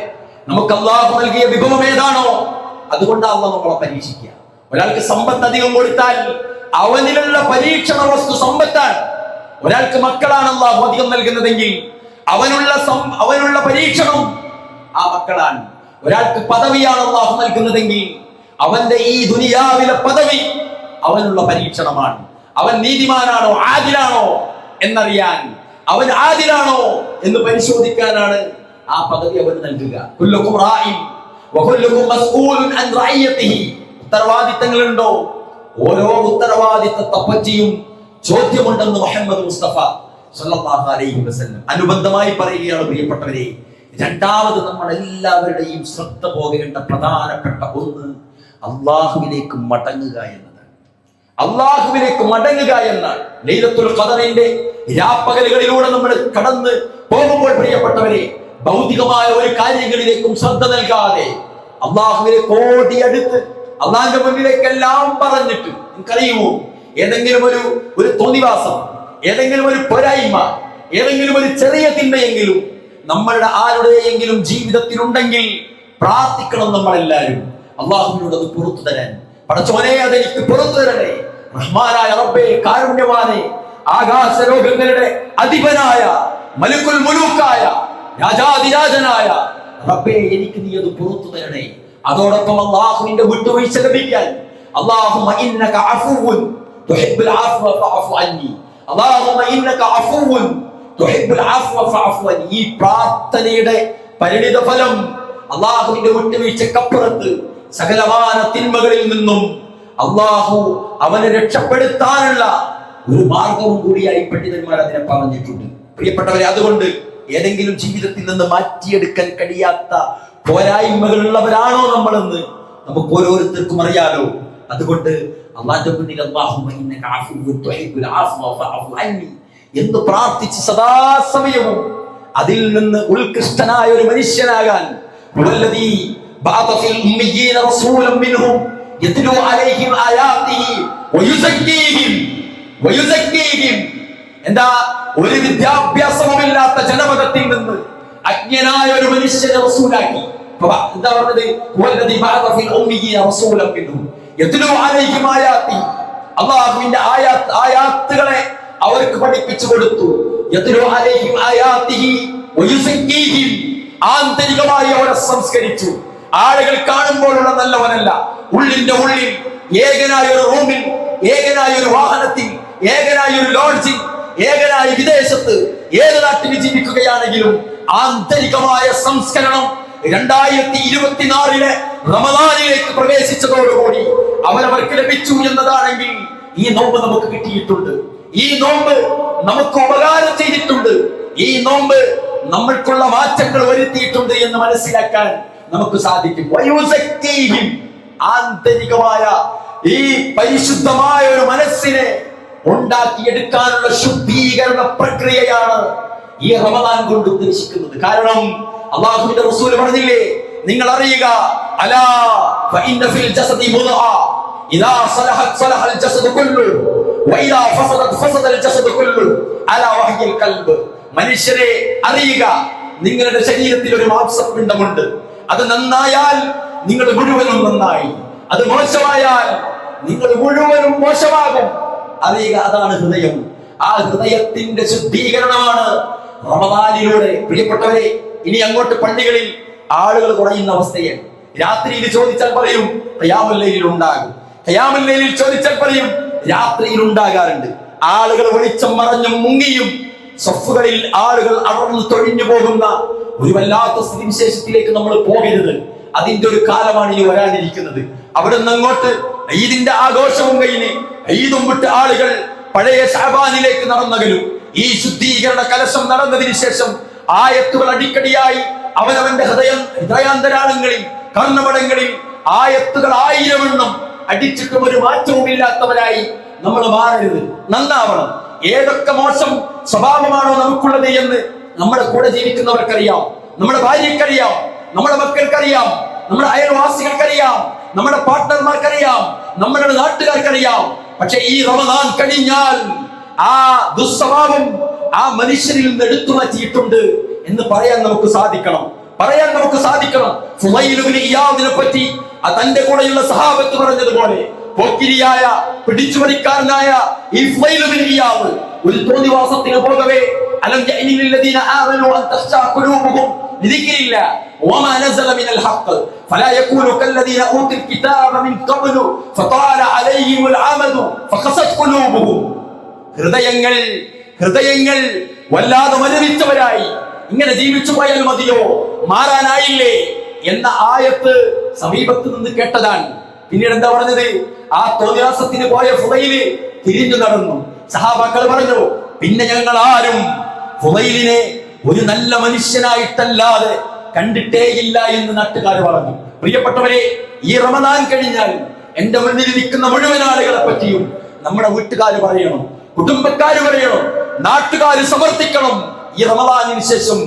നമുക്ക് അല്ലാഹു നൽകിയ വിഭവം ഏതാണോ അതുകൊണ്ട് അല്ലാഹു നമ്മളെ പരീക്ഷിക്കുക. ഒരാൾക്ക് സമ്പത്ത് അധികം കൊടുത്താൽ അവനിലുള്ള പരീക്ഷണ വസ്തു സമ്പത്താണ്. ഒരാൾക്ക് മക്കളാണ് അല്ലാഹു അധികം നൽകുന്നതെങ്കിൽ അവനുള്ള പരീക്ഷണം ആ മക്കളാണ്. ഒരാൾക്ക് പദവിയാണ് അല്ലാഹു നൽകുന്നതെങ്കിൽ അവന്റെ ഈ ദുനിയാവിലെ പദവി അവനുള്ള പരീക്ഷണമാണ്. അവൻ നീതിമാനാണോ ആദിലാണോ എന്നറിയാൻ, അവൻ ആദിലാണോ എന്ന് പരിശോധിക്കാനാണ് ആ പദവി അവൻ നൽകുക. കുല്ലുകും റാഇൻ വകുല്ലുകും മസ്ഊലുൻ അൻ റഅയ്യതിഹി. ഉത്തരവാദിത്തങ്ങളുണ്ടോ? ഓരോ ഉത്തരവാദിത്തത്തെ പറ്റിയും ചോദ്യമുണ്ടെന്ന് മുഹമ്മദ് മുസ്തഫ സല്ലല്ലാഹു അലൈഹി വസല്ലം അനുബന്ധമായി പറയുകയാണ്. പ്രിയപ്പെട്ടവരെ, രണ്ടാമത് നമ്മൾ എല്ലാവരുടെയും ശ്രദ്ധ പോകേണ്ട പ്രധാനപ്പെട്ട ഒന്ന് അള്ളാഹുവിലേക്ക് മടങ്ങുക എന്നതാണ്. അള്ളാഹുവിലേക്ക് മടങ്ങുക എന്നാണ്. ലൈലത്തുൽ ഖദറിന്റെ രാപ്പകലുകളിലൂടെ നമ്മൾ കടന്ന് പോകുമ്പോൾ പ്രിയപ്പെട്ടവരെ, ഭൗതികമായ ഒരു കാര്യങ്ങളിലേക്കും ശ്രദ്ധ നൽകാതെ അള്ളാഹുവിലേക്ക് ഓടി അടുത്ത് അള്ളാഹിന്റെ മുന്നിലേക്കെല്ലാം പറഞ്ഞിട്ട്, നിങ്ങൾക്കറിയുമോ, ഏതെങ്കിലും ഒരു തോന്നിവാസം, ഏതെങ്കിലും ഒരു പോരായ്മ, ഏതെങ്കിലും ഒരു ചെറിയ തിന്മയെങ്കിലും നമ്മളുടെ ആരുടെയെങ്കിലും ജീവിതത്തിൽ ഉണ്ടെങ്കിൽ പ്രാർത്ഥിക്കണം നമ്മളെല്ലാവരും അള്ളാഹുവിനോട് അത് പുറത്തു തരാൻ. പടച്ചോനെ, അതെനിക്ക് പുറത്തു തരണേ. റഹ്മാനായ റബ്ബേ, കാരുണ്യവാനെ, ആകാശ ലോകങ്ങളുടെ അധിപനായ മലിക്കുൽ മുലൂക്കായ രാജാതിരാജനായ റബ്ബേ, എനിക്ക് നീ അത് പുറത്തു തരണേ. അതോടൊപ്പം അള്ളാഹുവിന്റെ വിട്ടുവീഴ്ച ലഭിക്കാൻ അല്ലാഹുമ്മ ഇന്നക അഫുവുൻ തുഹിബ്ബുൽ അഫ്വ ഫഅഫു അന്നി, അല്ലാഹുമ്മ ഇന്നക അഫുവുൻ തുഹിബ്ബുൽ അഫ്വ ഫഅഫു അന്നി. ഈ പ്രാർത്ഥനയുടെ പരിണിത ഫലം അള്ളാഹുവിന്റെ വിട്ടുവീഴ്ചക്കപ്പുറത്ത് സകലമാന തിന്മകളിൽ നിന്നും അള്ളാഹു അവനെ രക്ഷപ്പെടുത്താനുള്ള ഒരു മാർഗവും കൂടിയായി പണ്ഡിതന്മാർ അതിനെ പറഞ്ഞിട്ടുണ്ട്. പ്രിയപ്പെട്ടവരെ, അതുകൊണ്ട് ഏതെങ്കിലും ജീവിതത്തിൽ നിന്ന് മാറ്റിയെടുക്കാൻ കഴിയാത്ത പോരായ്മകളുള്ളവരാണോ നമ്മളെന്ന് നമുക്ക് ഓരോരുത്തർക്കും അറിയാലോ. അതുകൊണ്ട് അല്ലാഹുവിന്റെ മുന്നിൽ അല്ലാഹുമ്മ ഇന്നക അഫുവ്വുൻ തുഹിബ്ബുൽ അഫ്വ ഫഅഫു അന്നി എന്ന് പ്രാർത്ഥിച്ച് സദാസമയവും അതിൽ നിന്ന് ഉത്കൃഷ്ടനായ ഒരു മനുഷ്യനാകാൻ വല്ലദീ ബഅത ഫിൽ ഉമ്മiyyin റസൂലൻ മിൻഹും യത്ലു അലൈഹിം ആയാതിഹി വയുസക്കീഹിം. എന്താ? ഒരു വിദ്യാഭ്യാസവുമില്ലാത്ത ജനപദത്തിൽ നിന്ന് അജ്ഞനായ ഒരു മനുഷ്യനെ റസൂലാക്കി. എന്താ പറഞ്ഞത്? വല്ലദീ ബഅത ഫിൽ ഉമ്മiyyin റസൂലൻ മിൻഹും യത്ലു അലൈഹിം ആയാതിഹി. അല്ലാഹുവിന്റെ ആയാത്തുകളെ അവർക്ക് പഠിപ്പിച്ചു കൊടുത്തു. യത്ലു അലൈഹിം ആയാതിഹി വയുസക്കീഹിം. ആന്തരികമായി അവരെ സംസ്കരിച്ചു. ആളുകൾ കാണുമ്പോഴുള്ള നല്ലവനല്ല, ഉള്ളിന്റെ ഉള്ളിൽ ഏകനായ ഒരു റൂമിൽ, ഏകനായ ഒരു വാഹനത്തിൽ, ഏകനായ ഒരു ലോഡ്ജിൽ, ഏകനായ വിദേശത്ത്, ഏത് നാട്ടിൽ ജീവിക്കുകയാണെങ്കിലും ആന്തരികമായ സംസ്കരണം 2024 റമദാനിലേക്ക് പ്രവേശിച്ചതോടുകൂടി അവരവർക്ക് ലഭിച്ചു എന്നതാണെങ്കിൽ ഈ നോമ്പ് നമുക്ക് കിട്ടിയിട്ടുണ്ട്. ഈ നോമ്പ് നമുക്ക് ഉപകാരം ചെയ്തിട്ടുണ്ട്. ഈ നോമ്പ് നമ്മൾക്കുള്ള മാറ്റങ്ങൾ വരുത്തിയിട്ടുണ്ട് എന്ന് മനസ്സിലാക്കാൻ നമുക്ക് സാധിക്കും. ആന്തരികമായ ഈ പരിശുദ്ധമായ ഒരു മനസ്സിനെ ഉണ്ടാക്കിയെടുക്കാനുള്ള ശുദ്ധീകരണ പ്രക്രിയയാണ് ഈ റമദാൻ കൊണ്ട് ഉദ്ദേശിക്കുന്നത്. കാരണം അല്ലാഹുവിന്റെ റസൂൽ പറഞ്ഞില്ലേ, നിങ്ങൾ അറിയുക, അലാ ഫഇന്ന ഫിൽ ജസദി മുദ്അ ഇദാ സലഹത് സലഹൽ ജസദു കുല്ലു വഇദാ ഫസദത് ഫസദൽ ജസദു കുല്ലു അലാ വഹിയൽ ഖൽബ്. മനുഷ്യരെ അറിയുക, നിങ്ങളുടെ ശരീരത്തിൽ ഒരു മാംസപിണ്ഡമുണ്ട്. അത് നന്നായാൽ നിങ്ങൾ മുഴുവനും നന്നായി, അത് മോശമായാൽ നിങ്ങൾ മുഴുവനും മോശമാകും. അറിയുക, അതാണ് ഹൃദയം. ആ ഹൃദയത്തിന്റെ ശുദ്ധീകരണമാണ് റമദാനിലൂടെ. പ്രിയപ്പെട്ടവരെ, ഇനി അങ്ങോട്ട് പള്ളികളിൽ ആളുകൾ കുറയുന്ന അവസ്ഥയാണ്. രാത്രിയിൽ ചോദിച്ചാൽ പറയും ഖിയാമുൽ ലൈലിൽ ഉണ്ടാകും, ഖിയാമുൽ ലൈലിൽ ചോദിച്ചാൽ പറയും രാത്രിയിൽ ഉണ്ടാകാറുണ്ട്. ആളുകൾ വെളിച്ചം മറഞ്ഞും മുങ്ങിയും സഫുകളിൽ ആളുകൾ അടർന്നു തൊഴിഞ്ഞു പോകുന്ന ഒരു വല്ലാത്ത സ്ഥിതിവിശേഷത്തിലേക്ക് നമ്മൾ പോകരുത്. അതിന്റെ ഒരു കാലമാണ് ഇനി വരാനിരിക്കുന്നത്. അവിടെ നിന്ന് അങ്ങോട്ട് ഈദിന്റെ ആഘോഷവും കഴിഞ്ഞ് ഈദും വിട്ട് ആളുകൾ പഴയ ശഅബാനിലേക്ക് നടന്നകലും. ഈ ശുദ്ധീകരണ കലശം നടന്നതിന് ശേഷം ആയത്തുകൾ അടിക്കടിയായി അവനവന്റെ ഹൃദയാന്തരാളങ്ങളിൽ കർണമടങ്ങളിൽ ആയത്തുകൾ 1000 എണ്ണം അടിച്ചിട്ടും ഒരു മാറ്റവും ഇല്ലാത്തവരായി നമ്മൾ മാറരുത്, നന്നാവണം. ഏതൊക്കെ മോശം സ്വഭാവമാണോ നമുക്കുള്ളത് എന്ന് നമ്മുടെ കൂടെ ജീവിക്കുന്നവർക്കറിയാം, നമ്മുടെ ഭാര്യക്കറിയാം, നമ്മുടെ മക്കൾക്കറിയാം, നമ്മുടെ അയൽവാസികൾക്കറിയാം, നമ്മുടെ പാർട്ട്ണർമാർക്കറിയാം, നമ്മുടെ നാട്ടുകാർക്കറിയാം. പക്ഷെ ഈ റമദാൻ കഴിഞ്ഞാൽ ആ ദുസ്വഭാവം ആ മനുഷ്യരിൽ നിന്ന് എടുത്തു മാറ്റിയിട്ടുണ്ട് എന്ന് പറയാൻ നമുക്ക് സാധിക്കണം. ഫുളൈൽ ഇബ്നു ഇയാദിനെ പറ്റി തന്റെ കൂടെയുള്ള സഹാബത്ത് പറഞ്ഞതുപോലെ പോക്കിരിയായ പിടിച്ചുപറിക്കാരനായ ഈ ഫുളൈൽ ഇബ്നു ഇയാദ് ഒരു തോന്നിവാസത്തിന് പോകവേ അലം യഅനി ലില്ലദീന ആമനു അൻ തഖ്ശഅ ഖുലൂബുഹും ലിദിക്രില്ലാ വമാ നസല മിനൽ ഹഖ് ഫലാ യകൂനു കല്ലദീന ഊതുൽ കിതാബ മിൻ ഖബ്ലു ഫതാല അലൈഹിമുൽ അമദു ഫഖസത് ഖുലൂബുഹും. ഹൃദയങ്ങൾ വല്ലാതെ മരവിച്ചവരായി ഇങ്ങനെ ജീവിച്ചു പോയാൽ മതിയോ, മാറാനായില്ലേ എന്ന ആയത്ത് സമീപത്ത് നിന്ന് കേട്ടതാണ്. പിന്നീട് എന്താ പറഞ്ഞത്? ആ തോന്നിവാസത്തിന് പോയ ഫുളൈല് തിരിഞ്ഞു നടന്നു. സഹാബാക്കൾ പറഞ്ഞു, പിന്നെ ഞങ്ങൾ ആരും ഫുളൈലിനെ ഒരു നല്ല മനുഷ്യനായിട്ടല്ലാതെ കണ്ടിട്ടേയില്ല എന്ന് നാട്ടുകാർ പറഞ്ഞു. പ്രിയപ്പെട്ടവരെ, ഈ റമദാൻ കഴിഞ്ഞാൽ എന്റെ മുന്നിൽ നിൽക്കുന്ന മുഴുവൻ ആളുകളെ പറ്റിയും നമ്മുടെ വീട്ടുകാർ പറയണം, കുടുംബക്കാർ പറയണം, നാട്ടുകാർ സമർത്ഥിക്കണം. ഈ റമദാനിന് ശേഷം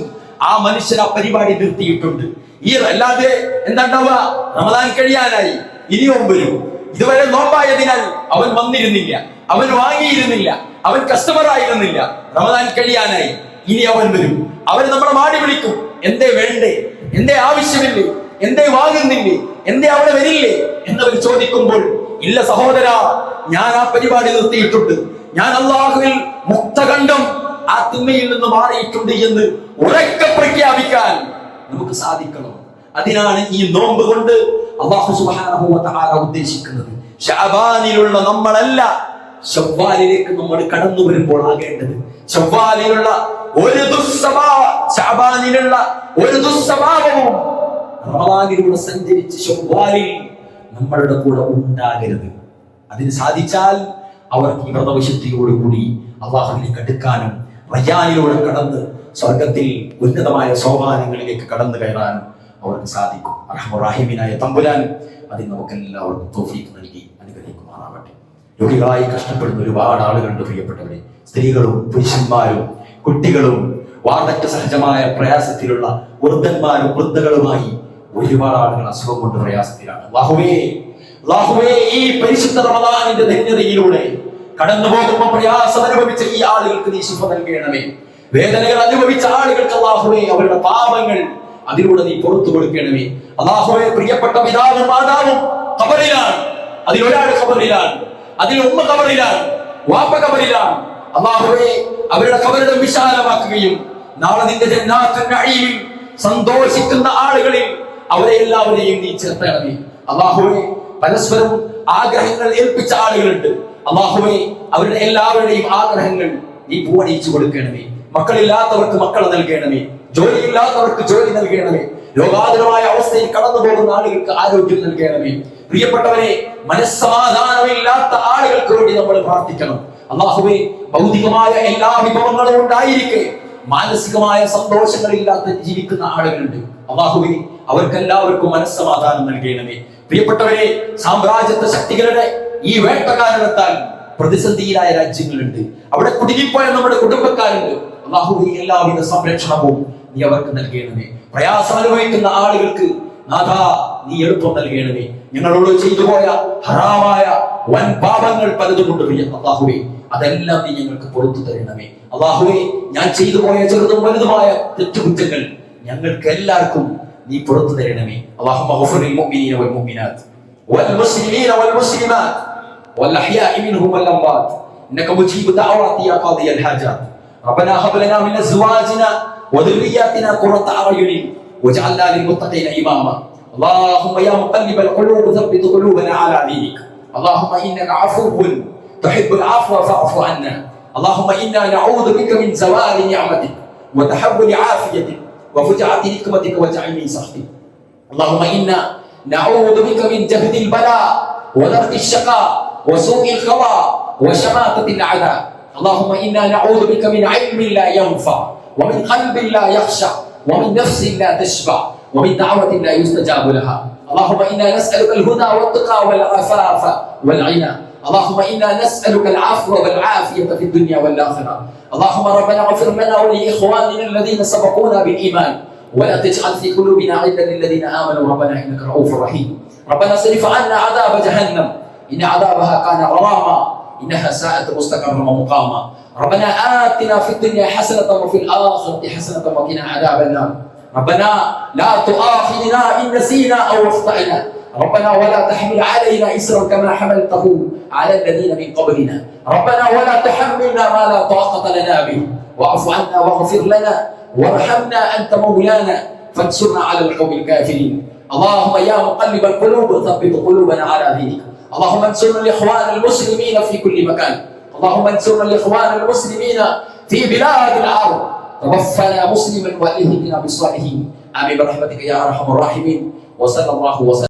ആ മനുഷ്യൻ ആ പരിപാടി നിർത്തിയിട്ടുണ്ട്. ഈ അല്ലാതെ എന്താ ഉണ്ടാവുക? റമദാൻ കഴിയാനായി, ഇനിയും വരും. ഇതുവരെ നോമ്പായതിനാൽ അവൻ വന്നിരുന്നില്ല, അവൻ വാങ്ങിയിരുന്നില്ല, അവൻ കസ്റ്റമർ ആയിരുന്നില്ല. റമദാൻ കഴിയാനായി, ഇനി അവൻ വരും. അവൻ നമ്മളെ മാടി വിളിക്കും, എന്തേ വേണ്ടേ, എന്തേ ആവശ്യമില്ലേ, എന്തേ വാങ്ങുന്നില്ലേ, എന്തേ അവിടെ വരില്ലേ എന്നവർ ചോദിക്കുമ്പോൾ, ഇല്ല സഹോദര, ഞാൻ ആ പരിപാടി നിർത്തിയിട്ടുണ്ട്, ഞാൻ അല്ലാഹുവിൽ മുക്തകണ്ഠം ആ തിന്മയിൽ നിന്ന് മാറിയിട്ടുണ്ട് എന്ന് ഉറക്കെ പ്രഖ്യാപിക്കാൻ നമുക്ക് സാധിക്കണം. അതിനാണ് ഈ നോമ്പ് കൊണ്ട് അല്ലാഹു സുബ്ഹാനഹു വ തആല ഉദ്ദേശിക്കുന്നത്. ശഅബാനിലുള്ള നമ്മളല്ല, ശവ്വാലിലേക്ക് നമ്മൾ കടന്നു വരുമ്പോൾ ആകേണ്ടത്. ശവ്വാലിലുള്ള ഒരു ദുസ്വഭാവവും റമദാനിലൂടെ സഞ്ചരിച്ച് ശവ്വാലിൽ നമ്മളുടെ കൂടെ ഉണ്ടാകരുത്. അതിന് സാധിച്ചാൽ അവർക്ക് ഈ വ്രതവിശുദ്ധിയോടുകൂടി അല്ലാഹുവിലേക്ക് അടുക്കാനും റയ്യാനിലൂടെ കടന്ന് സ്വർഗത്തിൽ ഉന്നതമായ സോപാനങ്ങളിലേക്ക് കടന്നു കയറാനും അവർക്ക് സാധിക്കും. റഹ്മാനായ തമ്പുരാൻ അതിന് നമുക്ക് എല്ലാവർക്കും തൗഫീഖ് നൽകി അനുഗ്രഹിക്കുമാറാവട്ടെ. രോഗികളായി കഷ്ടപ്പെടുന്ന ഒരുപാട് ആളുകളുണ്ട് പ്രിയപ്പെട്ടവരെ. സ്ത്രീകളും പുരുഷന്മാരും കുട്ടികളും വാർദ്ധക്യ സഹജമായ പ്രയാസത്തിലുള്ള വൃദ്ധന്മാരും വൃദ്ധകളുമായി ഒരുപാട് ആളുകൾ അസുഖം കൊണ്ട് പ്രയാസത്തിലാണ്. അല്ലാഹുവേ, ഈ പരിശുദ്ധ റമദാനിന്റെ ധന്യതയിലൂടെ കടന്നു പോകുമ്പോൾ പ്രയാസം അനുഭവിച്ച ഈ ആളുകൾക്ക് നീ ശിഫ നൽകണമേ. വേദനകൾ അനുഭവിച്ച ആളുകൾക്ക് അല്ലാഹുവേ അവരുടെ പാപങ്ങൾ അതിലൂടെ നീ പുറത്തു കൊടുക്കണമേ. അല്ലാഹുവേ, പ്രിയപ്പെട്ട പിതാവും മാതാവും ഖബറിലാണ്, അതിലൊരാൾ ഖബറിലാണ്, അതിൽ ഉമ്മ ഖബറിലാണ്, വാപ്പ ഖബറിലാണ്. അല്ലാഹുവേ, അവരുടെ ഖബറിടം വിശാലമാക്കുകയും നാളെ നിന്റെ ജന്നാത്തുൻ നഈമിൽ സന്തോഷിക്കുന്ന ആളുകളിൽ അവരെ എല്ലാവരെയും നീ ചേർത്തണമേ. അല്ലാഹുവേ, പരസ്പരം ആഗ്രഹങ്ങൾ ഏൽപ്പിച്ച ആളുകളുണ്ട്. അല്ലാഹുവേ, അവരുടെ എല്ലാവരുടെയും ആഗ്രഹങ്ങൾ നീ പൂവണിയിച്ചു കൊടുക്കണമേ. മക്കളില്ലാത്തവർക്ക് മക്കളെ നൽകണമേ, ജോലിയില്ലാത്തവർക്ക് ജോലി നൽകണമേ, രോഗാതുരമായ അവസ്ഥയിൽ കടന്നു പോകുന്ന ആളുകൾക്ക് ആരോഗ്യം നൽകണമേ. പ്രിയപ്പെട്ടവരെ, മനസ്സമാധാനമില്ലാത്ത ആളുകൾക്ക് വേണ്ടി നമ്മൾ പ്രാർത്ഥിക്കണം. അല്ലാഹുവേ, ഭൗതികമായ എല്ലാ വിഭവങ്ങളും ഉണ്ടായിരിക്കെ മാനസികമായ സന്തോഷങ്ങളില്ലാത്ത ജീവിക്കുന്ന ആളുകളുണ്ട്. അല്ലാഹുവേ, അവർക്കെല്ലാവർക്കും മനസ്സമാധാനം നൽകണമേ. പ്രിയപ്പെട്ടവരെ, സാമ്രാജ്യത്വ ശക്തികളുടെ ഈ വേട്ടകാരണത്താൽ പ്രതിസന്ധിയിലായ രാജ്യങ്ങളുണ്ട്, അവിടെ കുടുങ്ങിപ്പോയ നമ്മുടെ കുടുംബക്കാരുണ്ട്. അല്ലാഹുവേ, എല്ലാവിധ സംരക്ഷണവും നീ അവർക്ക് നൽകണമേ. പ്രയാസം അനുഭവിക്കുന്ന ആളുകൾക്ക് നാഥാ നീ എളുപ്പം നൽകണമേ. ഞങ്ങളോട് ചെയ്തു പോയ ഹറാമായ വൻ പാപങ്ങൾ പലതുകൊണ്ട് അല്ലാഹുവേ, അതെല്ലാം നീ ഞങ്ങൾക്ക് പുറത്തു തരണമേ. അല്ലാഹുവേ, ഞാൻ ചെയ്തു പോയ ചെറുതും വലുതുമായ തെറ്റുകുറ്റങ്ങൾ ഞങ്ങൾക്ക് എല്ലാവർക്കും നീ പുറത്തു തരണമേ. അല്ലാഹുമ്മ ഗഫിറിൽ മുഅ്മിനീന വൽ മുഅ്മിനാത്ത് വൽ മുസ്ലിമീന വൽ മുസ്ലിമാത്ത് വൽ അഹ്യാഇ മിൻഹും വൽ അംവാത്ത് ഇന്നക മുജീബു ദഅവാതി യാ ഖാദിയൽ ഹാജാത്ത്. റബ്ബനാ ഹബ് ലനാ മിൻ അസ്വാജിനാ വദുർരിയ്യാതിനാ ഖുറത അഅ്യുനിൻ വജഅൽനാ ലിൽ മുത്തഖീന ഇമാമാ. اللهم يا مقلب القلوب ثبت قلوبنا على دينك. اللهم انك عفو تحب العفو فاعف عنا. اللهم انا نعوذ بك من زوال نعمتك وتحول عافيتك وفجعة نقمتك وجعل سخطك. اللهم انا نعوذ بك من جهد البلاء ودرك الشقاء وسوء القضاء وشماتة الاعداء. اللهم انا نعوذ بك من علم لا ينفع ومن قلب لا يخشع ومن نفس لا تشبع ومن دعوة لا يستجاب لها. اللهم إنا نسألك الهدى والتقى والعفاف والغنى. اللهم إنا نسألك العفو والعافية في الدنيا والآخرة. اللهم ربنا اغفر لنا ولإخواننا الذين سبقونا بالإيمان ولا تجعل في قلوبنا غلا للذين آمنوا ربنا إنك رؤوف رحيم. ربنا اصرف عنا عذاب جهنم إن عذابها كان غراما إنها ساءت مستقرا ومقاما. ربنا آتنا في الدنيا حسنة وفي الآخرة حسنة وقنا عذاب النار. ربنا لا تؤاخذنا إن نسينا أو أخطأنا. ربنا ولا تحمل علينا إسرا كما حملته على الذين من قبلنا. ربنا ولا تحملنا ما لا طاقة لنا به واعف عنا واغفر لنا وارحمنا أنت مولانا فانصرنا على القوم الكافرين. اللهم يا مقلب القلوب ثبت قلوبنا على دينك. اللهم انصرنا الإخوان المسلمين في كل مكان. اللهم انصرنا الإخوان المسلمين في بلاد العرب. توفنا مسلما والهنا بالصالحين. آمين برحمتك يا أرحم الراحمين. وصلى الله وسلم